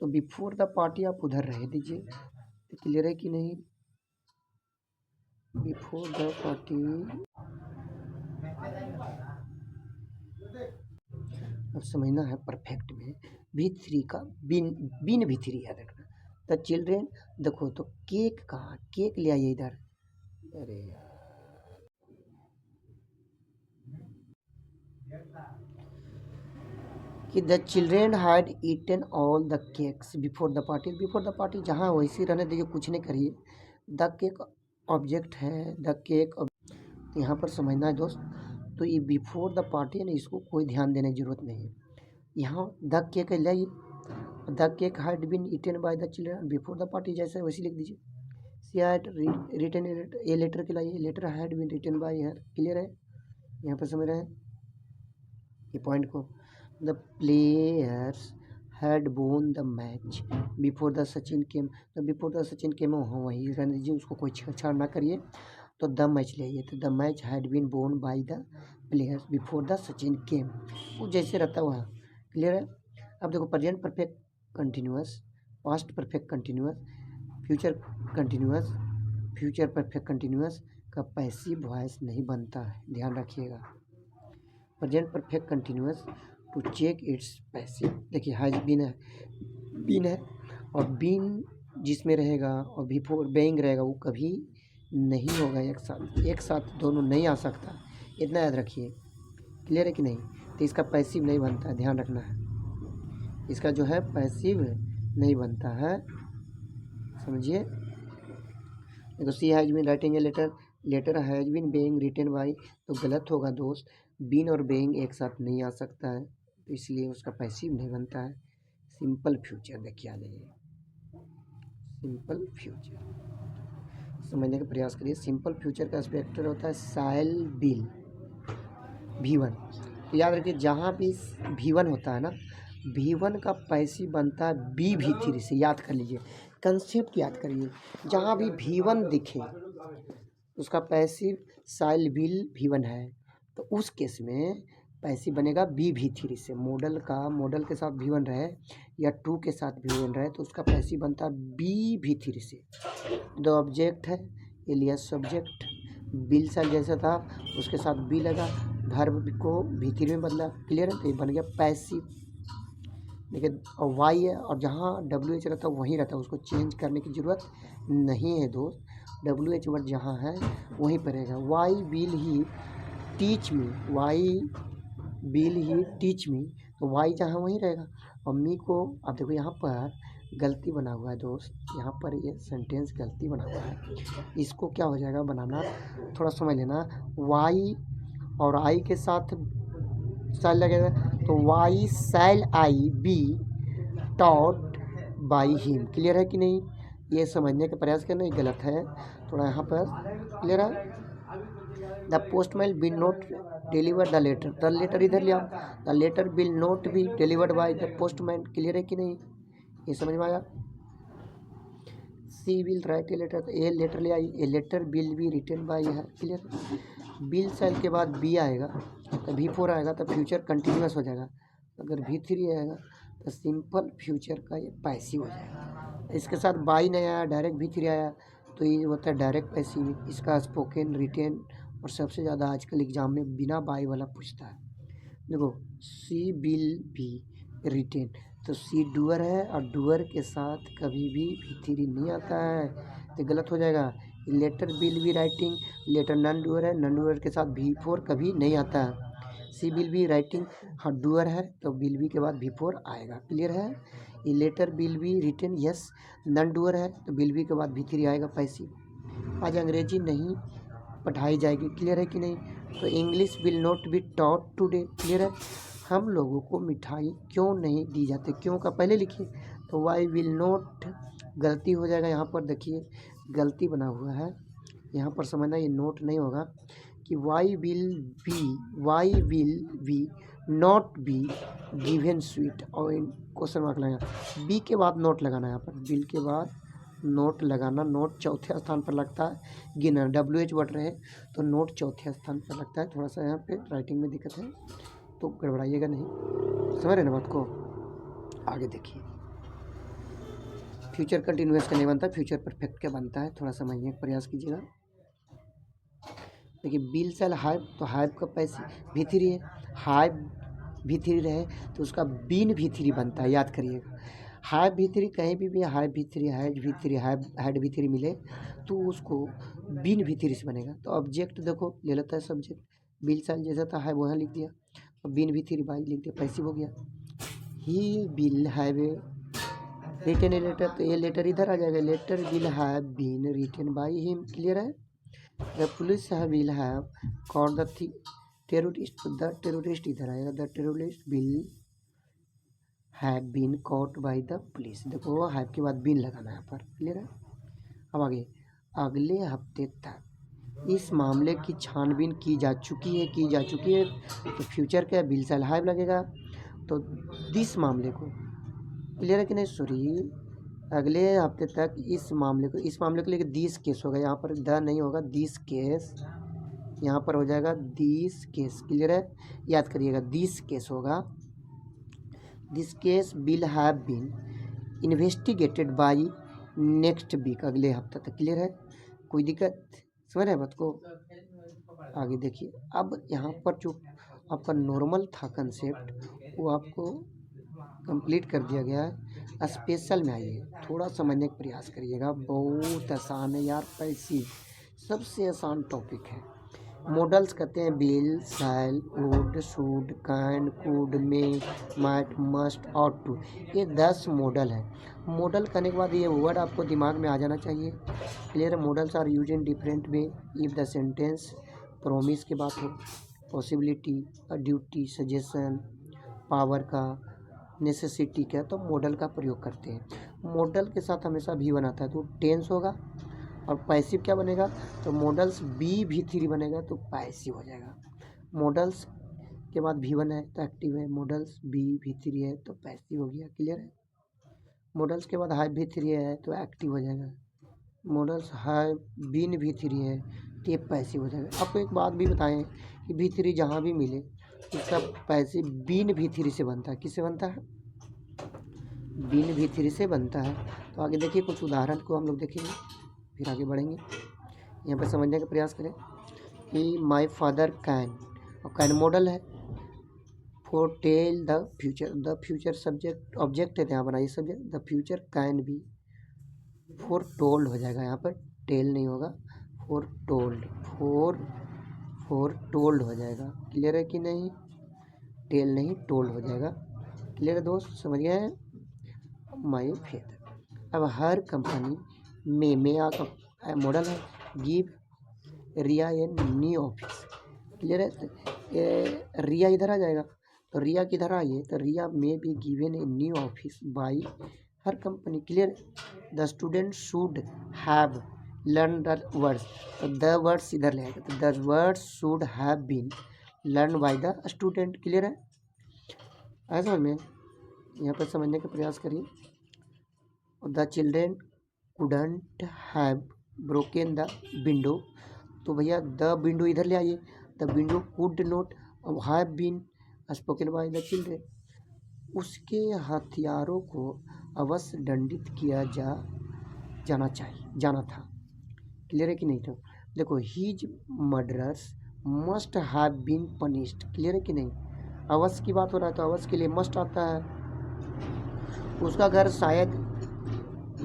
[SPEAKER 1] तो बिफोर द पार्टी आप उधर रह दीजिए, तो क्लियर है कि नहीं, बिफोर द पार्टी, अब समझना है परफेक्ट में भी थ्री का बिन बिन भी थ्री याद रखना। द चिल्ड्रेन, देखो तो केक कहाँ, केक ले आइए इधर, अरे यार कि the children had eaten all the cakes before the party, before the party जहाँ वैसे रहने दीजिए, कुछ नहीं करिए, द केक ऑब्जेक्ट है, द केक यहाँ पर समझना है दोस्त, तो ये बिफोर द पार्टी है ना, इसको कोई ध्यान देने की जरूरत नहीं है, यहाँ द केक ले, the cake had been eaten by the children before the party, जैसे वैसे लिख दीजिए, she had written a letter के लाइए, letter had been written by her, clear है, यहाँ पर समझ रहे हैं ये पॉइंट को। The players had won the match before the Sachin came, तो बिफोर द सचिन केम हो वही रहने दीजिए, उसको कोई छेड़छाड़ ना करिए, तो द मैच ले आइए, तो the match had been won by the players before the Sachin came, वो जैसे रहता है वहाँ, क्लियर है। अब देखो present perfect continuous, past perfect continuous, future continuous, future perfect continuous का पैसिव वॉइस नहीं बनता है, ध्यान रखिएगा। Present perfect continuous to check its passive, देखिए हैज बीन है, और बीन जिसमें रहेगा और बिफोर बेइंग रहेगा वो कभी नहीं होगा एक साथ दोनों नहीं आ सकता, इतना याद रखिए, क्लियर है कि नहीं। तो इसका पैसिव नहीं बनता है, ध्यान रखना है, इसका जो है पैसिव नहीं बनता है, समझिए। देखो she has been writing a letter, letter has been being written by, तो गलत होगा दोस्त, बीन और बेइंग एक साथ नहीं आ सकता है, तो इसलिए उसका पैसिव नहीं बनता है, सिंपल फ्यूचर देखिए आ जाइए, सिंपल फ्यूचर समझने का प्रयास करिए। सिंपल फ्यूचर का एस्पेक्टर होता है साइल बिल V1। तो याद रखिए जहाँ भी V1 होता है ना, V1 का पैसिव बनता है B3 से, याद कर लीजिए, कंसेप्ट याद करिए। जहाँ भी V1 दिखे उसका पैसिव साइल बिल V1 है, तो उस केस में पैसिव बनेगा B3 से। मॉडल के साथ V1 रहे या 2 के साथ V1 रहे तो उसका पैसिव बनता है B3 से। दो ऑब्जेक्ट है, एलियस सब्जेक्ट, बिल साइल जैसा था उसके साथ बी लगा, वर्ब को V3 में बदला, क्लियर है। तो ये बन गया पैसिव। देखिए और वाई है और जहाँ WH रहता है वहीं रहता है, उसको चेंज करने की ज़रूरत नहीं है दोस्त। WH वर्ड जहाँ है वहीं पर रहेगा। Why will he teach me, why will he teach me, तो वाई जहाँ वहीं रहेगा। और मी को अब देखो यहाँ पर गलती बना हुआ है दोस्त, यहाँ पर ये सेंटेंस गलती बना हुआ है। इसको क्या हो जाएगा बनाना, थोड़ा समझ लेना। वाई और आई के साथ साइल लगेगा, तो why shall I be taught by him, clear है कि नहीं। ये समझने का प्रयास करना, ये गलत है थोड़ा यहाँ पर, क्लियर है। The postman will not deliver the letter इधर ले आओ, the letter will not be delivered by the postman, clear है कि नहीं, ये समझ में आया। She will write a letter, तो ए लेटर ले आई, a letter will be written by है, क्लियर। बिल साइल के बाद बी आएगा तो V4 आएगा तो फ्यूचर कंटिन्यूस हो जाएगा। अगर V3 आएगा तो सिंपल फ्यूचर का ये पैसिव हो जाएगा। इसके साथ बाई नहीं आया, डायरेक्ट V3 आया तो ये होता है डायरेक्ट पैसिव। इसका स्पोकन, रिटेन और सबसे ज़्यादा आजकल एग्जाम में बिना बाई वाला पूछता है। देखो सी विल बी रिटेन, तो सी डूअर है और डूअर के साथ कभी भी V3 नहीं आता है तो गलत हो जाएगा। Letter will be writing, letter non doer है, नन डूअर के साथ V4 कभी नहीं आता है। सी विल बी राइटिंग, हाँ डूअर है तो विल बी के बाद V4 आएगा, क्लियर है। ये letter will be written, yes, non doer है तो विल बी के बाद V3 आएगा पैसिव। आज अंग्रेजी नहीं पढ़ाई जाएगी, क्लियर है कि नहीं। तो English will not be taught today, clear है। हम लोगों को मिठाई क्यों नहीं दी जाती, क्यों का पहले लिखिए, तो वाई विल नॉट, गलती हो जाएगा यहाँ पर, देखिए गलती बना हुआ है यहाँ पर, समझना ये नोट नहीं होगा कि why will be not be given sweet, और क्वेश्चन मार्क लगाना, बी के बाद नोट लगाना, यहाँ पर बिल के बाद नोट लगाना। नोट चौथे स्थान पर लगता है, गिनर WH वर्ड रहे तो नोट चौथे स्थान पर लगता है। थोड़ा सा यहाँ पे राइटिंग में दिक्कत है तो गड़बड़ाइएगा नहीं, समझ रहे ना बात को। आगे देखिए, फ्यूचर कंटिन्यूस का नहीं बनता, फ्यूचर परफेक्ट का बनता है, थोड़ा समझने का प्रयास कीजिएगा। देखिए बिल सेल हाइव, तो हाइव का पैसे V3 है, हाइव V3 रहे तो उसका बीन V3 बनता है, याद करिएगा। हाइव V3 कहीं भी hive V3, had V3, had V3 मिले तो उसको बीन V3 से बनेगा। तो ऑब्जेक्ट देखो ले लेता है सब्जेक्ट, बिल सेल जैसा था है वहाँ लिख दिया, और बीन V3 बाई लिख दिया, पैसिव हो गया। He will have a written a letter, तो ये लेटर इधर आ जाएगा, letter will have been written by him, clear है। The police will have caught the terrorist, the terrorist इधर आएगा, the terrorist will have been caught by the police, देखो have के बाद बीन लगाना है यहाँ पर, क्लियर है। अब आगे, अगले हफ्ते तक इस मामले की छानबीन की जा चुकी है, तो फ्यूचर क्या बिल सेल हैव लगेगा, तो दिस मामले को, क्लियर है कि नहीं, सॉरी अगले हफ्ते तक इस मामले को लेकर दिस केस होगा, यहाँ पर द नहीं होगा, दिस केस, यहाँ पर हो जाएगा दिस केस, क्लियर है, याद करिएगा दिस केस होगा। This case will have been investigated by next week, अगले हफ्ते तक, क्लियर है, कोई दिक्कत, समझ रहे हैं बात को। आगे देखिए, अब यहाँ पर जो आपका नॉर्मल था कंसेप्ट वो आपको कंप्लीट कर दिया गया है। स्पेशल में आइए, थोड़ा समझने का प्रयास करिएगा, बहुत आसान है यार, पैसिव सबसे आसान टॉपिक है। मॉडल्स कहते हैं will, shall, would, should, can, could, may, might, must, ought to, ये 10 मॉडल है। मॉडल करने के बाद ये वर्ड आपको दिमाग में आ जाना चाहिए, clear. Models are use in different way if the sentence promise की बात हो, पॉसिबिलिटी, ड्यूटी, सजेशन, पावर का, नेसेसिटी का, तो मॉडल का प्रयोग करते हैं। मॉडल के साथ हमेशा भी बनाता है तो टेंस होगा। और पैसिव क्या बनेगा, तो मॉडल्स बी भी थ्री बनेगा तो पैसिव हो जाएगा। मॉडल्स के बाद भी वन है तो एक्टिव है, मॉडल्स बी भी थ्री है तो पैसिव हो गया। क्लियर है। मॉडल्स के बाद हाई भी थ्री है तो एक्टिव हो जाएगा। मॉडल्स हाई बीन भी थ्री है तो ये पैसिव हो जाएगा। आपको एक बात भी बताएं कि भी थ्री जहाँ भी मिले इसका पैसिव बीन भी थ्री से बनता है। किससे बनता है, बीन भी थ्री से बनता है। तो आगे देखिए कुछ उदाहरण को हम लोग देखेंगे, फिर आगे बढ़ेंगे। यहाँ पर समझने का प्रयास करें कि माई फादर कैन, और कैन मॉडल है। Foretell the future subject object है, यहाँ बनाइए subject, the future can be. Foretold हो जाएगा, यहाँ पर टेल नहीं होगा, फोर टोल्ड, फोर टोल्ड हो जाएगा। क्लियर है कि नहीं, टेल नहीं टोल्ड हो जाएगा। क्लियर है दोस्त, समझ गए हैं। माई फेदर, अब हर कंपनी में आपका मॉडल है, give Riya a new office. Clear है, रिया इधर आ जाएगा तो रिया किधर आइए, तो Riya may be given a new office by her company. Clear, the student should have learn the words, तो द वर्ड्स इधर ले आएगा तो the words should have been learn by the student. Clear है, ऐसा में यहाँ पर समझने का प्रयास करिए। The children couldn't have broken the window, तो भैया द विंडो इधर ले आइए, the window could not have been spoken by the children. उसके हथियारों को अवश्य दंडित किया जाना था। क्लियर है कि नहीं, तो देखो his murderers must have been punished. Clear है कि नहीं, अवश्य की बात हो रहा है तो अवश्य के लिए मस्ट आता है। उसका घर शायद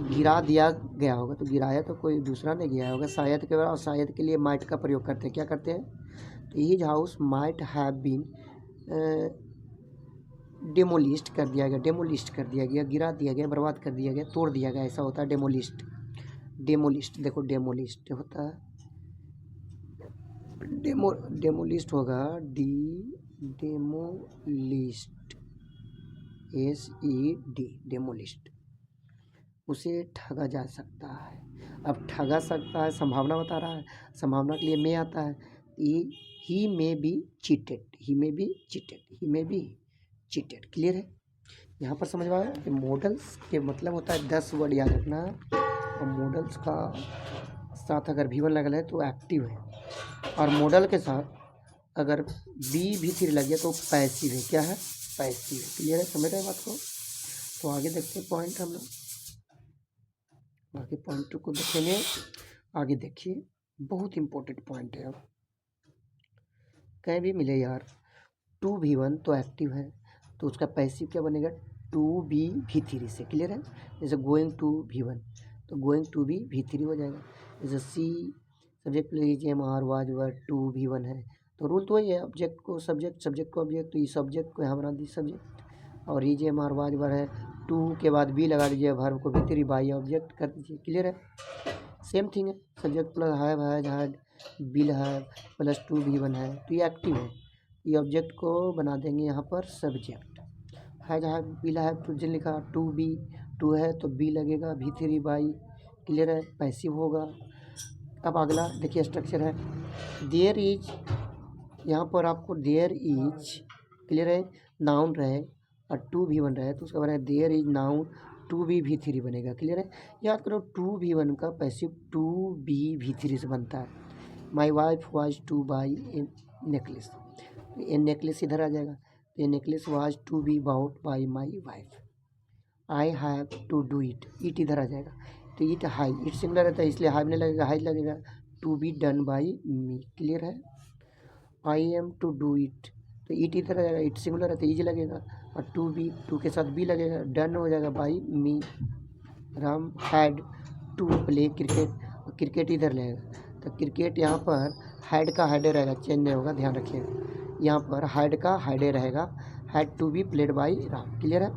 [SPEAKER 1] गिरा दिया गया होगा, तो गिराया तो कोई दूसरा ने गया होगा शायद के, और शायद के लिए माइट का प्रयोग करते हैं। क्या करते हैं, तो his house might have been demolished कर दिया गया, गिरा दिया गया, बर्बाद कर दिया गया, तोड़ दिया गया, ऐसा होता है डेमोलिस्ट। देखो डेमोलिस्ट होता है, डेमोलिस्ट होगा डेमोलिस्ट, SED, डेमोलिस्ट। उसे ठगा जा सकता है, अब ठगा सकता है संभावना बता रहा है, संभावना के लिए में आता है। ही में बी चीटेड। क्लियर है, यहाँ पर समझ में आया कि मॉडल्स के मतलब होता है 10 वर्ड याद रखना, और मॉडल्स का साथ अगर भी वन लगल है तो एक्टिव है, और मॉडल के साथ अगर भी थ्री लग गया तो पैसिव है। क्या है, पैसिव है। क्लियर है, समझ रहे हैं बात को। तो आगे देखते हैं पॉइंट, हम लोग आगे पॉइंट को देखेंगे। आगे देखिए बहुत इंपॉर्टेंट पॉइंट है। अब कहीं भी मिले यार 2v1 तो एक्टिव है, तो उसका पैसिव क्या बनेगा, 2b v3 से। क्लियर है, जैसे गोइंग टू v1 तो गोइंग टू बी v3 हो जाएगा। जैसे she subject plus EJMR was were 2v1 है, तो रूल तो वही है, ऑब्जेक्ट को सब्जेक्ट, सब्जेक्ट को ऑब्जेक्ट, तो ये सब्जेक्ट को यहाँ बना दी सब्जेक्ट, और EJMR वाज वर है 2 के बाद बी लगा दीजिए, वर्ब को v3 बाई ऑब्जेक्ट कर दीजिए। क्लियर है, सेम थिंग है, subject plus have had bill है प्लस 2v1 है तो ये एक्टिव है, ये ऑब्जेक्ट को बना देंगे यहाँ पर सब्जेक्ट। है जहाँ बिल है तो जिन लिखा 2 है तो बी लगेगा v3 बाई। क्लियर है, पैसिव होगा। अब अगला देखिए स्ट्रक्चर है, देयर इज, यहाँ पर आपको देयर इज, क्लियर है, नाउन रहे और 2v1 रहे तो उसका बनेगा there is noun 2b v3 बनेगा। क्लियर है, याद करो 2v1 का पैसिव 2b v3 से बनता है। My wife was to buy a necklace, ये नेकलेस इधर आ जाएगा, तो ये necklace was to be bought by my wife. I have to do it इधर आ जाएगा, तो इट हाई, इट सिंगुलर रहता है इसलिए हाई नहीं लगेगा, हाई लगेगा to be done by me. Clear है, I am to do it, तो इट इधर आ जाएगा, इट सिंगुलर रहता है इज लगेगा, और टू के साथ बी लगेगा, डन हो जाएगा by me. Ram had to play cricket, और क्रिकेट इधर लगेगा तो क्रिकेट यहाँ पर हैड का हैडे रहेगा, चेंज नहीं होगा, ध्यान रखिएगा। यहाँ पर हैड का हैडे रहेगा, had to be played by Ram. Clear है,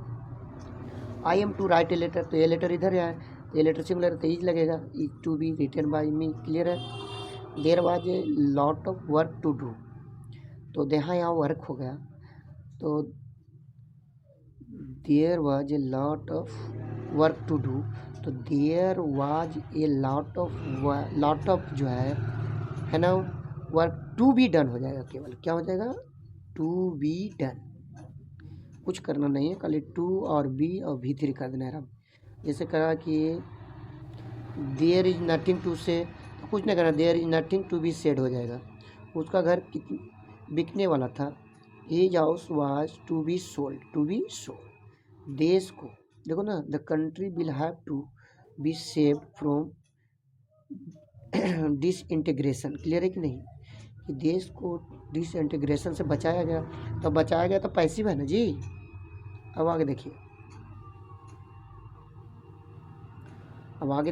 [SPEAKER 1] I am to write a letter, तो ये लेटर इधर है, ये लेटर सिंगुलर तो इज लगेगा, is to be written by me. Clear है, there was a lot of work to do, तो यहाँ वर्क हो गया, तो there was a lot of work to do, तो there was a lot of जो है ना, वर्क टू बी डन हो जाएगा, केवल क्या हो जाएगा, टू बी डन, कुछ करना नहीं है, खाली टू और बी और भी3 कर देना है। अब जैसे कहा कि देयर इज नथिंग टू से, तो कुछ नहीं करना, there is nothing to be said हो जाएगा। उसका घर बिकने वाला था, his house was to be sold, to be sold. देश को देखो ना, the country will have to be saved from disintegration, clear है कि नहीं, कि देश को डिसइंटीग्रेशन से बचाया गया, तो बचाया गया तो पैसिव है ना जी। अब आगे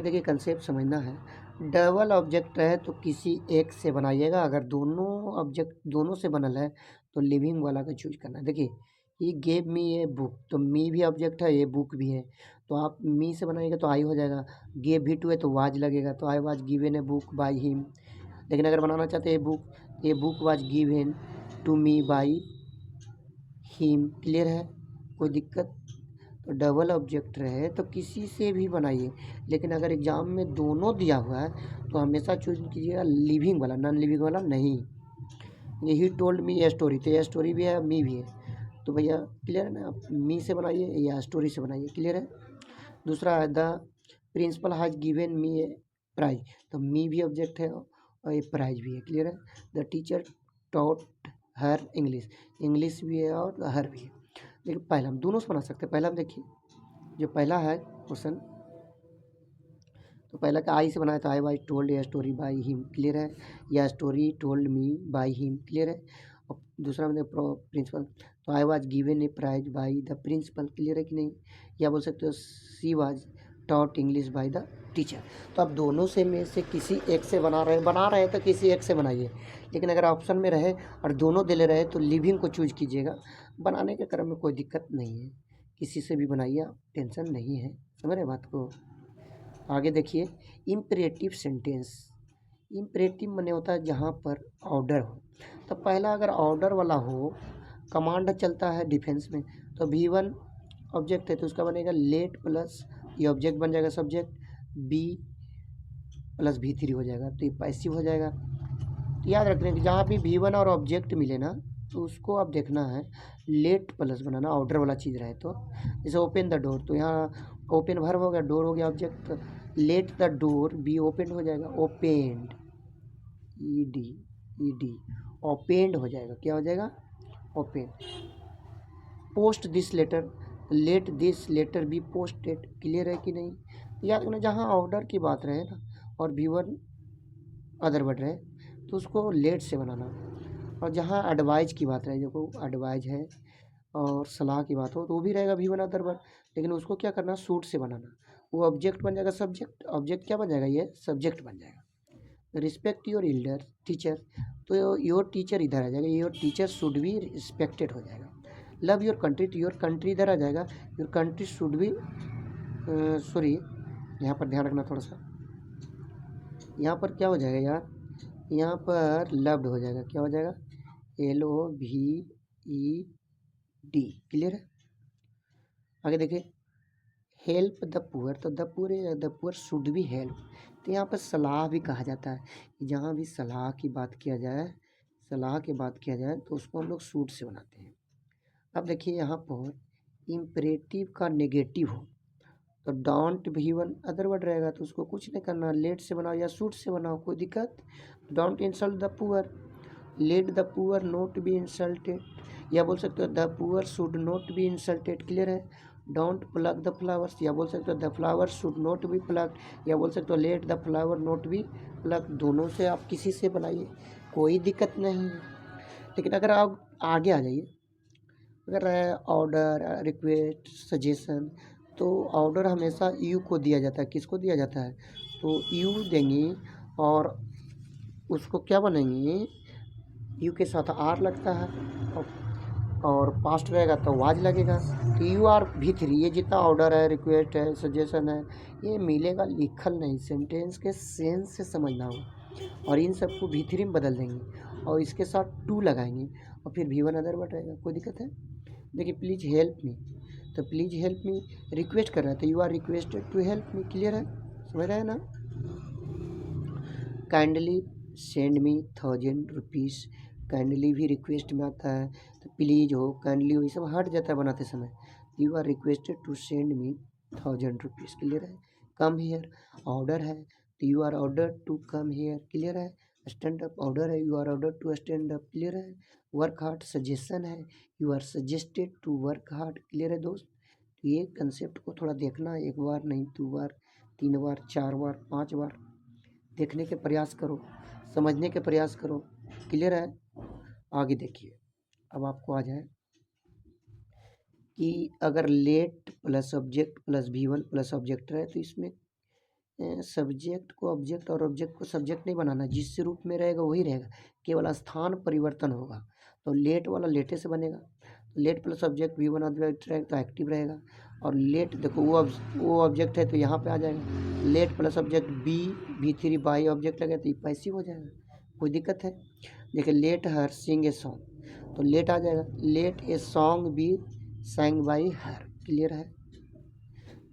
[SPEAKER 1] देखिए, कंसेप्ट समझना है। डबल ऑब्जेक्ट है तो किसी एक से बनाइएगा, अगर दोनों ऑब्जेक्ट दोनों से बनल है तो लिविंग वाला का चूज करना है। देखिए, ये गेव मी ए बुक, तो मी भी ऑब्जेक्ट है, ये बुक भी है, तो आप मी से बनाएंगे तो आई हो जाएगा। गेव भी टू है तो वाज लगेगा, तो I was given a book by him. लेकिन अगर बनाना चाहते हैं बुक, ये book was given to me by him, clear है, कोई दिक्कत। तो डबल ऑब्जेक्ट रहे तो किसी से भी बनाइए, लेकिन अगर एग्जाम में दोनों दिया हुआ है तो हमेशा चूज कीजिएगा लिविंग वाला, नॉन लिविंग वाला नहीं। ये he told me a story, तो ये स्टोरी भी है, मी भी है, तो भैया क्लियर है ना, आप मी से बनाइए या स्टोरी से बनाइए, क्लियर है। दूसरा है the principal has given me a prize, तो मी भी ऑब्जेक्ट है और ये प्राइज भी है, क्लियर है। The teacher taught her English, English भी है और हर भी है। लेकिन पहला हम दोनों से बना सकते हैं। पहला हम देखिए, जो पहला है क्वेश्चन, तो पहला का आई से बनाया, तो I was told a story by him, clear है, या story told me by him, clear है। और दूसरा मैंने प्रिंसिपल, तो I was given a prize by the principal, clear है कि नहीं। या बोल सकते हो she was taught English by the teacher. तो आप दोनों से में से किसी एक से बना रहे हैं तो किसी एक से बनाइए, लेकिन अगर ऑप्शन में रहे और दोनों दे ले रहे तो लिविंग को चूज कीजिएगा। बनाने के क्रम में कोई दिक्कत नहीं है, किसी से भी बनाइए, टेंशन नहीं है, समझ रहे बात को। आगे देखिए, इम्परेटिव सेंटेंस। इम्परेटिव माने होता है जहाँ पर ऑर्डर हो, तो पहला अगर ऑर्डर वाला हो, कमांड चलता है डिफेंस में, तो V1 ऑब्जेक्ट है तो उसका बनेगा लेट प्लस ये ऑब्जेक्ट बन जाएगा सब्जेक्ट, बी प्लस V3 हो जाएगा, तो ये पैसिव हो जाएगा। तो याद रखना कि जहाँ भी V1 और ऑब्जेक्ट मिले ना, तो उसको आप देखना है लेट प्लस बनाना, ऑर्डर वाला चीज़ रहे तो। जैसे ओपन द डोर, तो यहाँ ओपन वर्ब हो गया, डोर हो गया ऑब्जेक्ट, तो let the door be open हो जाएगा, ओपेंड, ईडी ओपेंड हो जाएगा, क्या हो जाएगा, open. Post this letter, let this letter be posted, clear है कि नहीं। याद रखना जहाँ ऑर्डर की बात रहे ना और V1 अदर वर्ड रहे तो उसको लेट से बनाना, और जहाँ एडवाइज की बात रहे, देखो एडवाइज है और सलाह की बात हो तो वो भी रहेगा V1 अदर वर्ड, लेकिन उसको क्या करना, सूट से बनाना, वो ऑब्जेक्ट बन जाएगा सब्जेक्ट, ऑब्जेक्ट क्या बन जाएगा, ये सब्जेक्ट बन जाएगा। रिस्पेक्ट योर एल्डर टीचर, तो योर टीचर इधर आ जाएगा, your teacher should be respected हो जाएगा। लव योर कंट्री, तो योर कंट्री इधर आ जाएगा, your country should be, sorry यहाँ पर ध्यान रखना थोड़ा सा, यहाँ पर क्या हो जाएगा यार, यहाँ पर लव्ड हो जाएगा, क्या हो जाएगा, LOVED, क्लियर है। आगे देखिए, हेल्प द पुअर, तो the poor should be help, तो यहाँ पर सलाह भी कहा जाता है कि जहाँ भी सलाह की बात किया जाए, तो उसको हम लोग सूट से बनाते हैं। अब देखिए यहाँ पर इम्परेटिव का नेगेटिव हो तो डोंट V1 अदर वर्ड रहेगा, तो उसको कुछ नहीं करना, लेट से बनाओ या सूट से बनाओ, कोई दिक्कत। Don't insult the poor, let the poor not be insulted, या बोल सकते हो the poor should not be insulted, clear है। डोंट प्लग द फ्लावर्स, या बोल सकते हो the flower should not be plug, या बोल सकते हो let the flower not be plug. दोनों से आप किसी से बनाइए, कोई दिक्कत नहीं है। लेकिन अगर आप आगे आ जाइए, अगर ऑर्डर, रिक्वेस्ट, सजेशन, तो ऑर्डर हमेशा यू को दिया जाता है, किसको दिया जाता है, तो यू देंगे और उसको क्या बनेंगे, यू के साथ आर लगता है और पास्ट रहेगा तो वाज लगेगा, तो UR V3, ये जितना ऑर्डर है, रिक्वेस्ट है, सजेशन है, ये मिलेगा, लिखल नहीं, सेंटेंस के सेंस से समझना हो, और इन सबको V3 में बदल देंगे और इसके साथ टू लगाएंगे और फिर V1 अदर वर्ड रहेगा, कोई दिक्कत है। देखिए प्लीज़ हेल्प मी, तो प्लीज़ हेल्प मी, रिक्वेस्ट कर रहा है तो you are requested to help me. Clear है, समझ रहे हैं ना। Kindly send me 1000 rupees, kindly भी रिक्वेस्ट में आता है, तो प्लीज़ हो, काइंडली हो, ये सब हट जाता है बनाते समय। You are requested to send me 1000 rupees. Clear है। कम हियर ऑर्डर है तो you are order to come here. Clear है। स्टैंड अप ऑर्डर है, you are order to stand up. Clear है। वर्क हार्ड सजेशन है, you are suggested to work hard. Clear है दोस्त। तो ये कंसेप्ट को थोड़ा देखना, एक बार नहीं, 2 बार, 3 बार, 4 बार, 5 बार देखने के प्रयास करो, समझने के प्रयास करो। क्लियर है। आगे देखिए, अब आपको आ जाए कि अगर late plus object plus V1 plus object रहे तो इसमें सब्जेक्ट को ऑब्जेक्ट और ऑब्जेक्ट को सब्जेक्ट नहीं बनाना, जिस रूप में रहेगा वही रहेगा, केवल स्थान परिवर्तन होगा। तो लेट वाला लेटे से बनेगा, late plus object V1 object रहेगा तो एक्टिव रहेगा। और लेट देखो वो ऑब्जेक्ट है तो यहाँ पे आ जाएगा, late plus object V3 by object लगे तो ये पैसिव हो जाएगा, कोई दिक्कत है। देखिए let her sing a song, तो लेट आ जाएगा, let a song be sang by her. Clear है।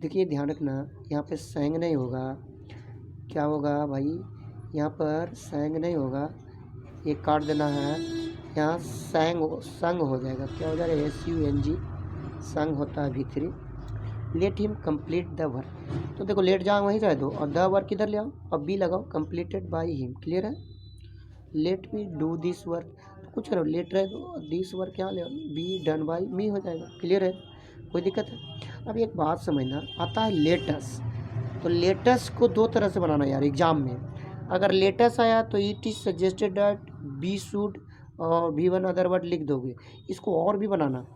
[SPEAKER 1] देखिए ध्यान रखना, यहाँ पे सैंग नहीं होगा, क्या होगा भाई, यहाँ पर सैंग नहीं होगा, ये काट देना है, यहाँ संग हो जाएगा। क्या हो जाएगा, SUNG, संग होता है V3। Let him complete the work, तो देखो लेट जाओ वहीं रह दो और द वर्क इधर ले आओ और बी लगाओ, कंप्लीटेड बाय हिम। क्लियर है। Let me do this work, तो कुछ करो, लेट रह दो, दिस वर्क यहाँ ले आओ, बी डन बाय मी हो जाएगा। क्लियर है, कोई दिक्कत है। अब एक बात समझना, आता है लेटस, तो लेटस को 2 तरह से बनाना यार एग्जाम में। अगर लेटस आया तो it is suggested that be should और V1 अदर वर्ड लिख दोगे। इसको और भी बनाना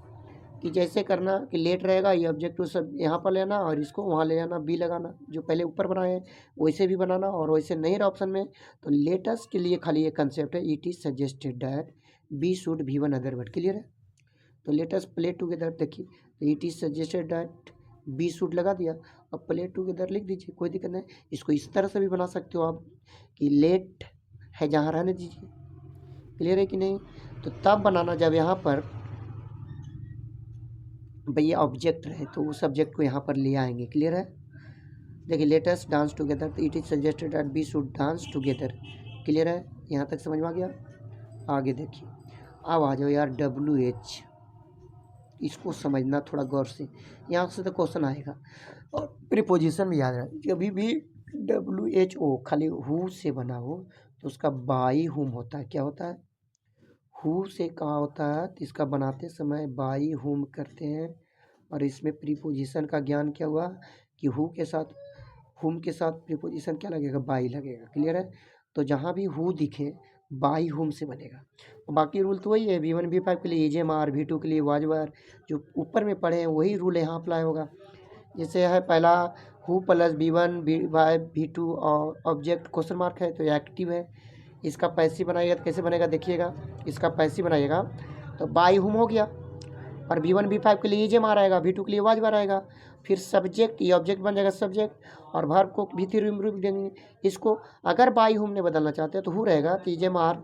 [SPEAKER 1] कि जैसे करना कि लेट रहेगा, ये ऑब्जेक्टिव सब यहाँ पर लेना और इसको वहाँ ले जाना, बी लगाना, जो पहले ऊपर बनाए हैं वैसे भी बनाना। और वैसे नहीं रहा ऑप्शन में तो लेटस के लिए खाली ये कंसेप्ट है, it is suggested that be should V1 other word. Clear है। तो लेटस प्ले टुगेदर, देखिए it is suggested that be should लगा दिया और प्ले टुगेदर लिख दीजिए, कोई दिक्कत नहीं। इसको इस तरह से भी बना सकते हो आप कि लेट है जहाँ रहने दीजिए। क्लियर है कि नहीं। तो तब बनाना जब यहाँ पर भैया ऑब्जेक्ट रहे तो उस ऑब्जेक्ट को यहाँ पर ले आएंगे। क्लियर है। देखिए लेटस डांस टुगेदर, तो it is suggested that be should dance together. Clear है, यहाँ तक समझ में आ गया। आगे देखिए, अब आ जाओ यार WH, इसको समझना थोड़ा गौर से, यहाँ से तो क्वेश्चन आएगा। और प्रीपोजिशन भी याद रहे, कभी भी WHO खाली हु से बना हो तो उसका बाई हुम होता है। क्या होता है, हु से कहाँ होता है तो इसका बनाते समय बाई हुम करते हैं। और इसमें प्रीपोजिशन का ज्ञान क्या हुआ कि हु के साथ हुम के साथ प्रीपोजिशन क्या लगेगा, बाई लगेगा। क्लियर है। तो जहाँ भी हु दिखे बाई हुम से बनेगा। बाकी रूल तो वही है, V1 V5 के लिए EJMR, V2 के लिए वाजवार, जो ऊपर में पढ़े हैं वही रूल यहाँ अप्लाई होगा। जैसे है पहला who plus V1 V5 V2 और ऑब्जेक्ट क्वेश्चन मार्क है तो ये एक्टिव है। इसका पैसिव बनाइएगा तो कैसे बनेगा देखिएगा, इसका पैसिव बनाइएगा तो बाई हुम हो गया, और V1 V5 के लिए EJMR आएगा, V2 के लिए वाजवार आएगा। फिर सब्जेक्ट, ये ऑब्जेक्ट बन जाएगा सब्जेक्ट, और वर्ब को V3 रिमूव देंगे। इसको अगर बाई हुम ने बदलना चाहते हैं तो हु रहेगा, तो EJMR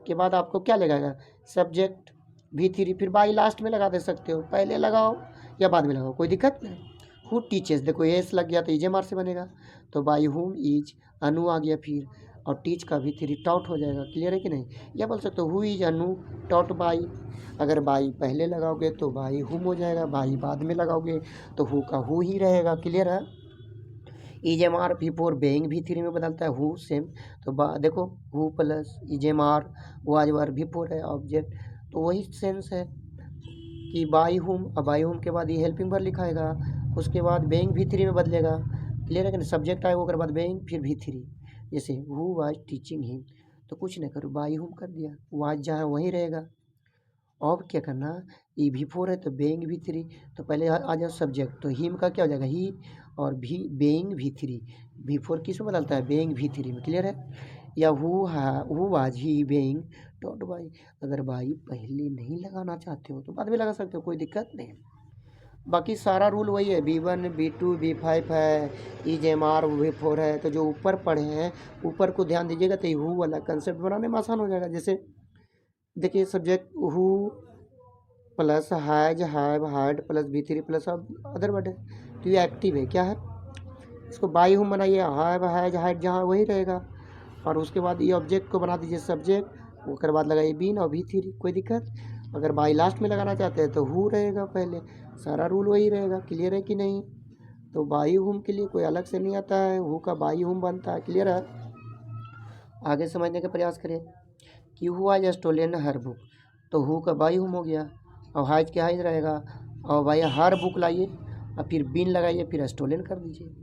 [SPEAKER 1] के बाद आपको क्या लगेगा, सब्जेक्ट V3, फिर बाई लास्ट में लगा दे सकते हो, पहले लगाओ या बाद में लगाओ, कोई दिक्कत नहीं। हु टीचेस, देखो एस लग गया तो EJMR से बनेगा, तो बाई हुम इज अनु आ गया फिर, और टीच का V3 टॉट हो जाएगा। क्लियर है कि नहीं। या बोल सकते हो who is Anu taught by, अगर बाई पहले लगाओगे तो बाई हुम हो जाएगा, बाई बाद में लगाओगे तो हु का हु ही रहेगा। क्लियर है। EJMR V4 बेइंग V3 में बदलता है, हु सेम, तो देखो हु प्लस EJMR वाजवार V4 है ऑब्जेक्ट, तो वही सेंस है कि बाई हुम, अब बाई हुम के बाद ये हेल्पिंग वर्ब लिखाएगा, उसके बाद बेइंग V3 में बदलेगा। क्लियर है कि सब्जेक्ट आएगा उसके बाद बेइंग फिर V3, जैसे हु वाज टीचिंग हिम, तो कुछ नहीं करो बाई हुम कर दिया, वाज जहाँ वहीं रहेगा। अब क्या करना, ये V4 है तो बेइंग V3, तो पहले आ जाओ सब्जेक्ट, तो हिम का क्या हो जाएगा ही, और भी बेइंग V3, V4 किस में बदलता है, बेइंग V3 में। क्लियर है। या who was he being dot by, अगर बाई पहले नहीं लगाना चाहते हो तो बाद में लगा सकते हो, कोई दिक्कत नहीं। बाकी सारा रूल वही है, V1 V2 V5 है, EJMR V4 है, तो जो ऊपर पढ़े हैं ऊपर को ध्यान दीजिएगा तो हु वाला कंसेप्ट बनाने में आसान हो जाएगा। जैसे देखिए subject who plus has have had plus V3 plus other word है, तो ये एक्टिव है, क्या है। इसको बाई हुम बनाइए, हैव हैज हैड जहाँ वही रहेगा, और उसके बाद ये ऑब्जेक्ट को बना दीजिए सब्जेक्ट, उसके बाद लगाइए बीन और V3, कोई दिक्कत। अगर बाई लास्ट में लगाना चाहते हैं तो हु रहेगा पहले, सारा रूल वही रहेगा। क्लियर है कि नहीं। तो बाई हुम के लिए कोई अलग से नहीं आता है, हु का बाई हुम बनता है। क्लियर है। आगे समझने का प्रयास करें कि हुआ या स्टोलन हर बुक, तो हु का बाई हुम हो गया, और हाइज के हाइज रहेगा, और भाई हर बुक लाइए और फिर बीन लगाइए, फिर स्टोलन कर दीजिए,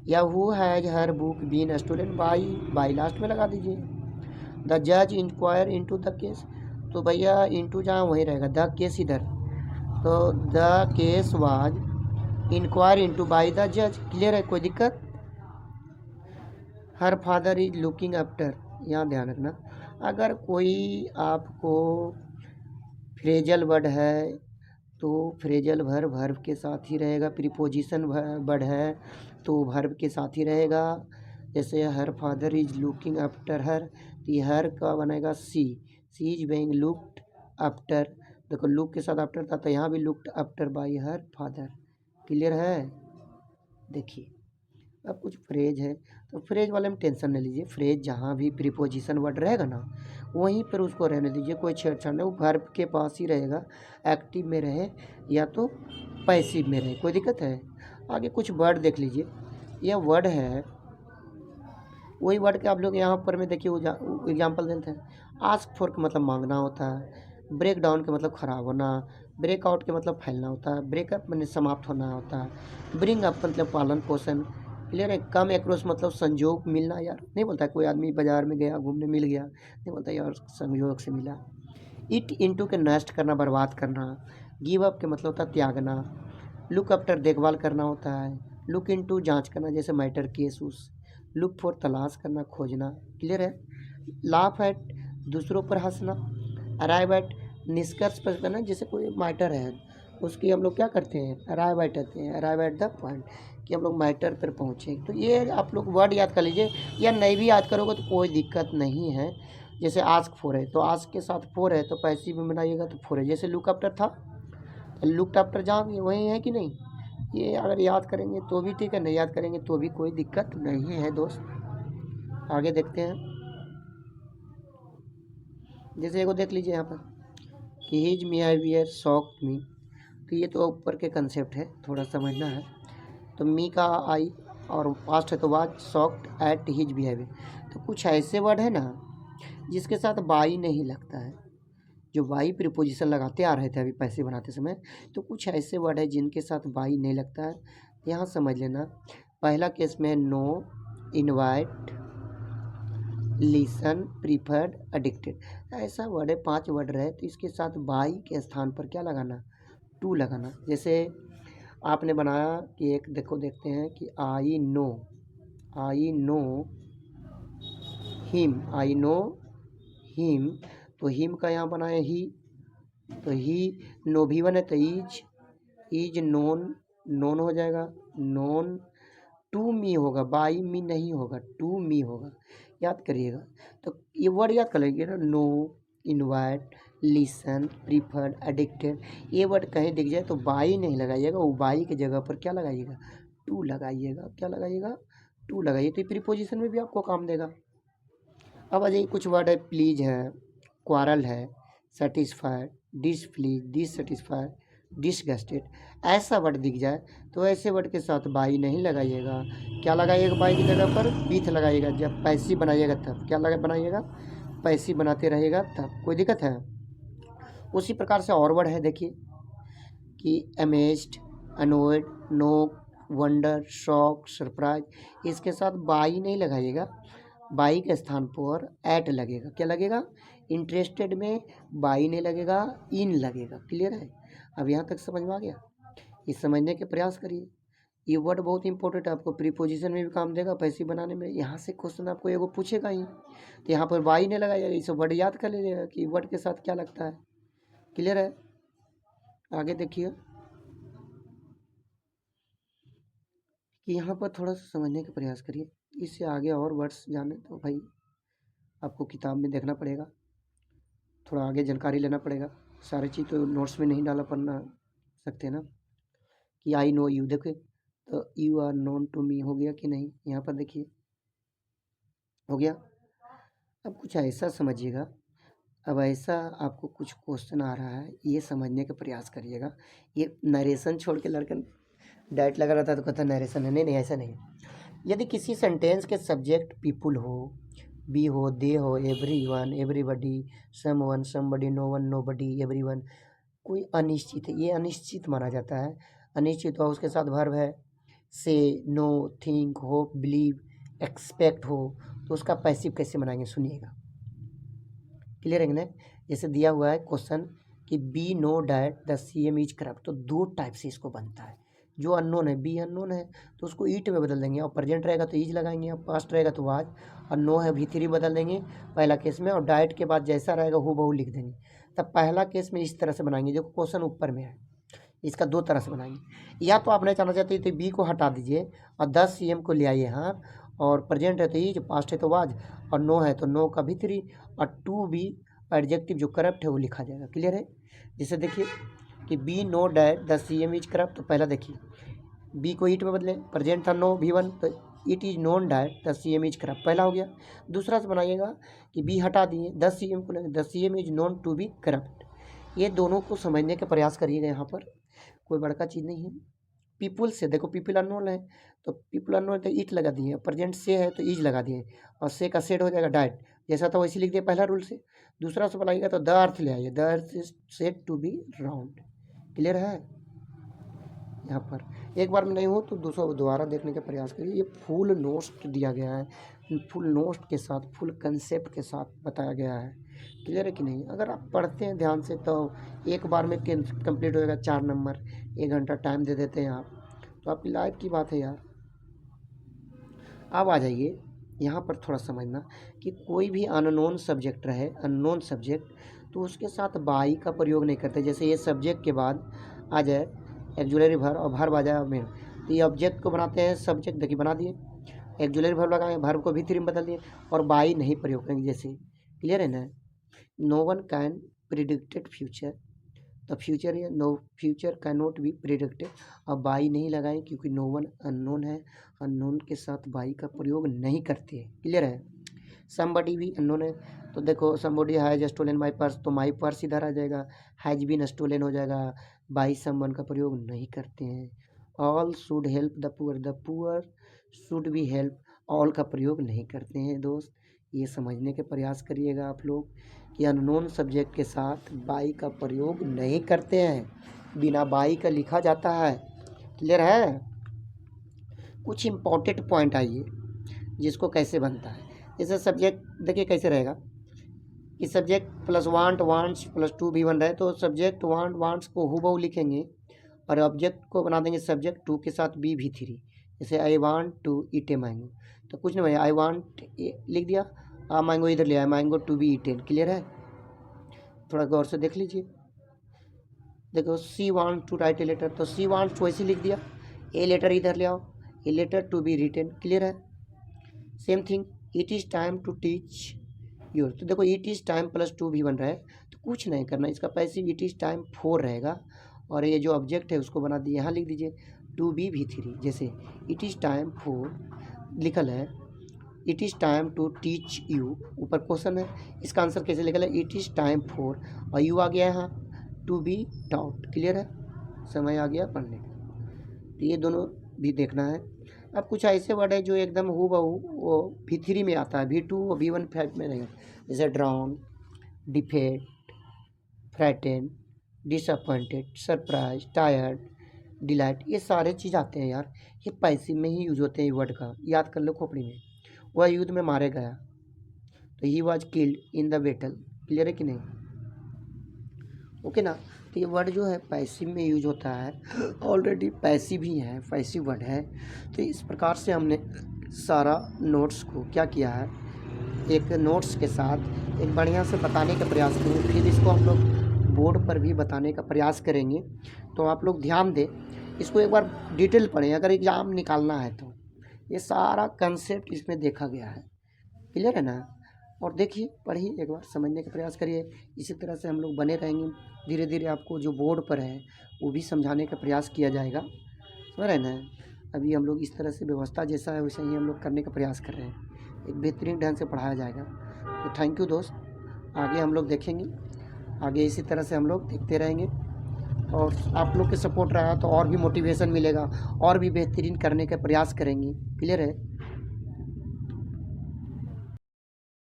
[SPEAKER 1] या who has her book been stolen, by लास्ट में लगा दीजिए। द जज इंक्वायर इनटू द केस, तो भैया इनटू जहाँ वहीं रहेगा, द केस इधर, तो the case was inquire into by the जज। क्लियर है, कोई दिक्कत। Her father is looking after, यहाँ ध्यान रखना, अगर कोई आपको फ्रेजल वर्ड है तो फ्रेजल वर्ब के साथ ही रहेगा, प्रीपोजिशन वर्ड है तो वर्ब के साथ ही रहेगा। जैसे हर father is looking after her, तो ये हर का बनेगा सी इज बीइंग लुक्ड आफ्टर, देखो लुक के साथ आफ्टर था, तो यहाँ भी looked after bye her father. Clear है। देखिए अब कुछ फ्रेज है, तो फ्रेज वाले में टेंशन नहीं लीजिए, फ्रेज जहाँ भी प्रीपोजिशन वर्ड रहेगा ना वहीं पर उसको रहने दीजिए, कोई छेड़छाड़ नहीं, वो वर्ब के पास ही रहेगा, एक्टिव में रहे या तो पैसिव में रहे, कोई दिक्कत है। आगे कुछ वर्ड देख लीजिए, यह वर्ड है, वही वर्ड के आप लोग यहाँ पर में देखिए एग्जाम्पल देते हैं। आस्क फॉर का मतलब मांगना होता है, ब्रेक डाउन का मतलब ख़राब होना, ब्रेकआउट के मतलब फैलना होता है, ब्रेकअप मतलब समाप्त होना होता है, ब्रिंग अप मतलब पालन पोषण। क्लियर है। कम एक्रोस मतलब संजोग मिलना, यार नहीं बोलता कोई आदमी बाजार में गया घूमने मिल गया, नहीं बोलता यार संयोग से मिला। इट इनटू के नष्ट करना, बर्बाद करना। गिव अप के मतलब होता है त्यागना। लुक आफ्टर देखभाल करना होता है। लुक इनटू जांच करना, जैसे मैटर केस उस। लुक फॉर तलाश करना, खोजना। क्लियर है। लाफ एट दूसरों पर हंसना। अराइव एट निष्कर्ष पर करना, जैसे कोई मैटर है उसकी हम लोग क्या करते हैं, अराइव एट कहते हैं, अराइव एट द पॉइंट, कि हम लोग मैटर पर पहुँचे। तो ये आप लोग वर्ड याद कर लीजिए, या नहीं भी याद करोगे तो कोई दिक्कत नहीं है। जैसे आस्क फॉर है तो आस्क के साथ फॉर है तो पैसिव में बनाइएगा तो फॉर है। जैसे लुक आफ्टर था, लुक आफ्टर जहाँ भी वही है कि नहीं, ये अगर याद करेंगे तो भी ठीक है, नहीं याद करेंगे तो भी कोई दिक्कत नहीं है दोस्त। आगे देखते हैं, जैसे एगो देख लीजिए यहाँ पर कि हिज बिहेवियर शॉक्ड मी, तो ये तो ऊपर के कंसेप्ट है, थोड़ा समझना है। तो मी का आई और पास्ट है तो was shocked at his behaviour, तो कुछ ऐसे वर्ड है ना जिसके साथ बाई नहीं लगता है, जो बाई प्रीपोजिशन लगाते आ रहे थे अभी पैसे बनाते समय, तो कुछ ऐसे वर्ड है जिनके साथ बाई नहीं लगता है। यहाँ समझ लेना, पहला केस में है know, invite, listen, preferred, addicted, ऐसा वर्ड है, 5 वर्ड रहे तो इसके साथ बाई के स्थान पर क्या लगाना, टू लगाना। जैसे आपने बनाया कि एक देखो देखते हैं कि आई नो हिम, तो हिम का यहाँ बनाया ही, तो ही नो भी बने तो इज नोन हो जाएगा, नोन टू मी होगा, बाई मी नहीं होगा, टू मी होगा, याद करिएगा। तो ये वर्ड याद कर लीजिए ना, know, invite, listen, preferred, addicted, ये वर्ड कहीं दिख जाए तो बाई नहीं लगाइएगा, वो बाई की जगह पर क्या लगाइएगा, टू लगाइएगा। क्या लगाइएगा, टू लगाइए, तो प्रीपोजिशन में भी आपको काम देगा। अब आ जाइए, कुछ वर्ड है, प्लीज है, क्वारल है, सेटिस्फाइड, डिसप्लीज, डिससेटिस्फाइड, डिसगस्टेड, ऐसा वर्ड दिख जाए तो ऐसे वर्ड के साथ बाई नहीं लगाइएगा। क्या लगाइएगा, बाई की जगह पर बीथ लगाइएगा। जब पैसिव बनाइएगा तब क्या बनाइएगा, पैसिव बनाते रहिएगा तब। कोई दिक्कत है। उसी प्रकार से और वर्ड है, देखिए कि amazed, annoyed, know, wonder, shock, surprise, इसके साथ बाई नहीं लगाइएगा, बाई के स्थान पर एट लगेगा। क्या लगेगा, इंटरेस्टेड में बाई नहीं लगेगा, इन लगेगा। क्लियर है। अब यहाँ तक समझ में आ गया, ये समझने के प्रयास करिए। ये वर्ड बहुत इंपॉर्टेंट है, आपको प्रीपोजिशन में भी काम देगा, पैसिव बनाने में। यहाँ से क्वेश्चन आपको एगो पूछेगा ही, तो यहाँ पर बाई नहीं लगाइएगा, इसे वर्ड याद कर लीजिएगा कि वर्ड के साथ क्या लगता है। क्लियर है। आगे देखिए कि यहाँ पर थोड़ा सा समझने का प्रयास करिए, इससे आगे और वर्ड्स जाने तो भाई आपको किताब में देखना पड़ेगा, थोड़ा आगे जानकारी लेना पड़ेगा। सारी चीज़ तो नोट्स में नहीं डाला पढ़ना सकते ना। कि आई नो यू, देखिए तो you are known to me हो गया कि नहीं, यहाँ पर देखिए हो गया। अब कुछ ऐसा समझिएगा, अब ऐसा आपको कुछ क्वेश्चन आ रहा है, ये समझने का प्रयास करिएगा। ये नरेशन छोड़ के लड़का डाइट लगा रहता है तो कहता नरेशन है, नहीं नहीं ऐसा नहीं। यदि किसी सेंटेंस के सब्जेक्ट पीपुल हो, बी हो, दे हो, everyone, everybody, someone, somebody, no one, nobody, everyone, कोई अनिश्चित है, ये अनिश्चित माना जाता है। अनिश्चित हो उसके साथ वर्ब है, say, know, think, hope, believe, expect हो, तो उसका पैसिव कैसे बनाएंगे सुनिएगा। क्लियर है ना। जैसे दिया हुआ है क्वेश्चन कि be know that the CM is corrupt, तो दो टाइप से इसको बनता है। जो अननोन है, बी अननोन है तो उसको ईट में बदल देंगे, और प्रेजेंट रहेगा तो इज लगाएंगे, और पास्ट रहेगा तो वाज, और नो है V3 बदल देंगे पहला केस में, और डाइट के बाद जैसा रहेगा हूबहू लिख देंगे। तब पहला केस में इस तरह से बनाएंगे, जो क्वेश्चन ऊपर में है इसका दो तरह से बनाएंगे। या तो आप नहीं चाहना चाहते तो बी को हटा दीजिए और 10 CM को ले आइए यहाँ, और प्रेजेंट है तो इज, पास्ट है तो वाज, और नो है तो नो का V3, और टू बी एडजेक्टिव जो करप्ट है वो लिखा जाएगा। क्लियर है। जैसे देखिए कि be know that the CM is corrupt, तो पहला देखिए बी को ईट में बदले, प्रेजेंट था नो V1, तो it is known that the CM is corrupt, पहला हो गया। दूसरा से बनाइएगा कि बी हटा दिए, 10 CM को लेंगे, the CM is known to be corrupt. ये दोनों को समझने का प्रयास करिएगा, यहाँ पर कोई बड़का चीज़ नहीं है। पीपुल से देखो, पीपल अननोन है तो पीपल अननोन तो इट लगा दिए, प्रेजेंट से है तो इज लगा दिए, और से का सेट हो जाएगा डाइट, जैसा था वैसे लिख दिया पहला रूल से। दूसरा से बनाइएगा तो द अर्थ ले आइए, the earth is set to be round. Clear है। यहाँ पर एक बार में नहीं हो तो दूसरा दोबारा देखने का प्रयास करिए। ये फुल नोट्स दिया गया है, फुल नोट्स के साथ, फुल कंसेप्ट के साथ बताया गया है। क्लियर है कि नहीं। अगर आप पढ़ते हैं ध्यान से तो एक बार में कंप्लीट हो जाएगा 4 नंबर, 1 घंटा टाइम दे देते हैं आप, तो आपकी लाइफ की बात है यार। अब आ जाइए यहाँ पर थोड़ा समझना कि कोई भी अननोन सब्जेक्ट रहे, अननोन सब्जेक्ट, तो उसके साथ बाई का प्रयोग नहीं करते। जैसे ये सब्जेक्ट के बाद आ जाए एक्जुलरी भर और भर आ जाए मेन, तो ये ऑब्जेक्ट को बनाते हैं सब्जेक्ट, देखिए बना दिए, एक्जुलरी भर लगाएंगे, भर को V3 में बदल दिए, और बाई नहीं प्रयोग करेंगे जैसे। क्लियर है ना। No one can predicted future, the future है, no future can not be predicted, अब बाई नहीं लगाएं क्योंकि नो वन अननोन है, अननोन के साथ बाई का प्रयोग नहीं करते। क्लियर है। समबडी भी अननोन है, तो देखो somebody has stolen my purse, तो माई पर्स इधर आ जाएगा, हैज बीन स्टोलन हो जाएगा, बाई समवन का प्रयोग नहीं करते हैं। All should help the poor should be help, all का प्रयोग नहीं करते हैं दोस्त। ये समझने के प्रयास करिएगा आप लोग कि अननोन सब्जेक्ट के साथ बाई का प्रयोग नहीं करते हैं, बिना बाई का लिखा जाता है। क्लियर है। कुछ इम्पोर्टेंट पॉइंट आइए जिसको कैसे बनता है। जैसे सब्जेक्ट देखिए कैसे रहेगा कि subject plus want wants plus to V1 रहे, तो सब्जेक्ट वांट वांट्स को हूबहू लिखेंगे, और ऑब्जेक्ट को बना देंगे सब्जेक्ट टू के साथ V3। जैसे I want to eat a mango, तो कुछ नहीं भाई, आई वांट लिख दिया, मैंगो इधर ले आया, mango to be eaten. Clear है। थोड़ा गौर से देख लीजिए। देखो she want to write a letter, तो सी वांट वैसे लिख दिया, ए लेटर इधर ले आओ, a letter to be written. Clear है। Same thing, it is time to teach your, तो देखो it is time plus to V1 रहे, तो कुछ नहीं करना, इसका पैसिव इट इज़ टाइम 4 रहेगा, और ये जो ऑब्जेक्ट है उसको बना दिए, यहाँ लिख दीजिए टू बी V3। जैसे इट इज़ टाइम 4 लिखल है, it is time to teach you, ऊपर क्वेश्चन है, इसका आंसर कैसे लिखल है, इट इज़ टाइम 4, और यू आ गया यहाँ टू बी टॉट। क्लियर है। समय आ गया पढ़ने का, तो ये दोनों भी देखना है। अब कुछ ऐसे वर्ड है जो एकदम हूबहू वो V3 में आता है, V2 और V1 5 में नहीं, जैसे drown, defeat, frighten, disappointed, surprise, tired, delight, ये सारे चीज़ आते हैं यार, ये पैसिव में ही यूज होते हैं। वर्ड का याद कर लो खोपड़ी में। वह युद्ध में मारे गया, तो he was killed in the battle. Clear है कि नहीं। ओके ना। तो ये वर्ड जो है पैसिव में यूज होता है, ऑलरेडी पैसिव ही है, पैसिव वर्ड है। तो इस प्रकार से हमने सारा नोट्स को क्या किया है, एक नोट्स के साथ एक बढ़िया से बताने का प्रयास करेंगे, फिर इसको हम लोग बोर्ड पर भी बताने का प्रयास करेंगे। तो आप लोग ध्यान दें, इसको एक बार डिटेल पढ़ें अगर एग्ज़ाम निकालना है तो। ये सारा कंसेप्ट इसमें देखा गया है। क्लियर है ना। और देखिए, पढ़िए, एक बार समझने का प्रयास करिए। इसी तरह से हम लोग बने रहेंगे। धीरे धीरे आपको जो बोर्ड पर है वो भी समझाने का प्रयास किया जाएगा, समझ रहे हैं ना। अभी हम लोग इस तरह से व्यवस्था जैसा है वैसे ही हम लोग करने का प्रयास कर रहे हैं, एक बेहतरीन ढंग से पढ़ाया जाएगा। तो थैंक यू दोस्त, आगे हम लोग देखेंगे, आगे इसी तरह से हम लोग देखते रहेंगे। और आप लोग के सपोर्ट रहा तो और भी मोटिवेशन मिलेगा, और भी बेहतरीन करने का प्रयास करेंगे। क्लियर है।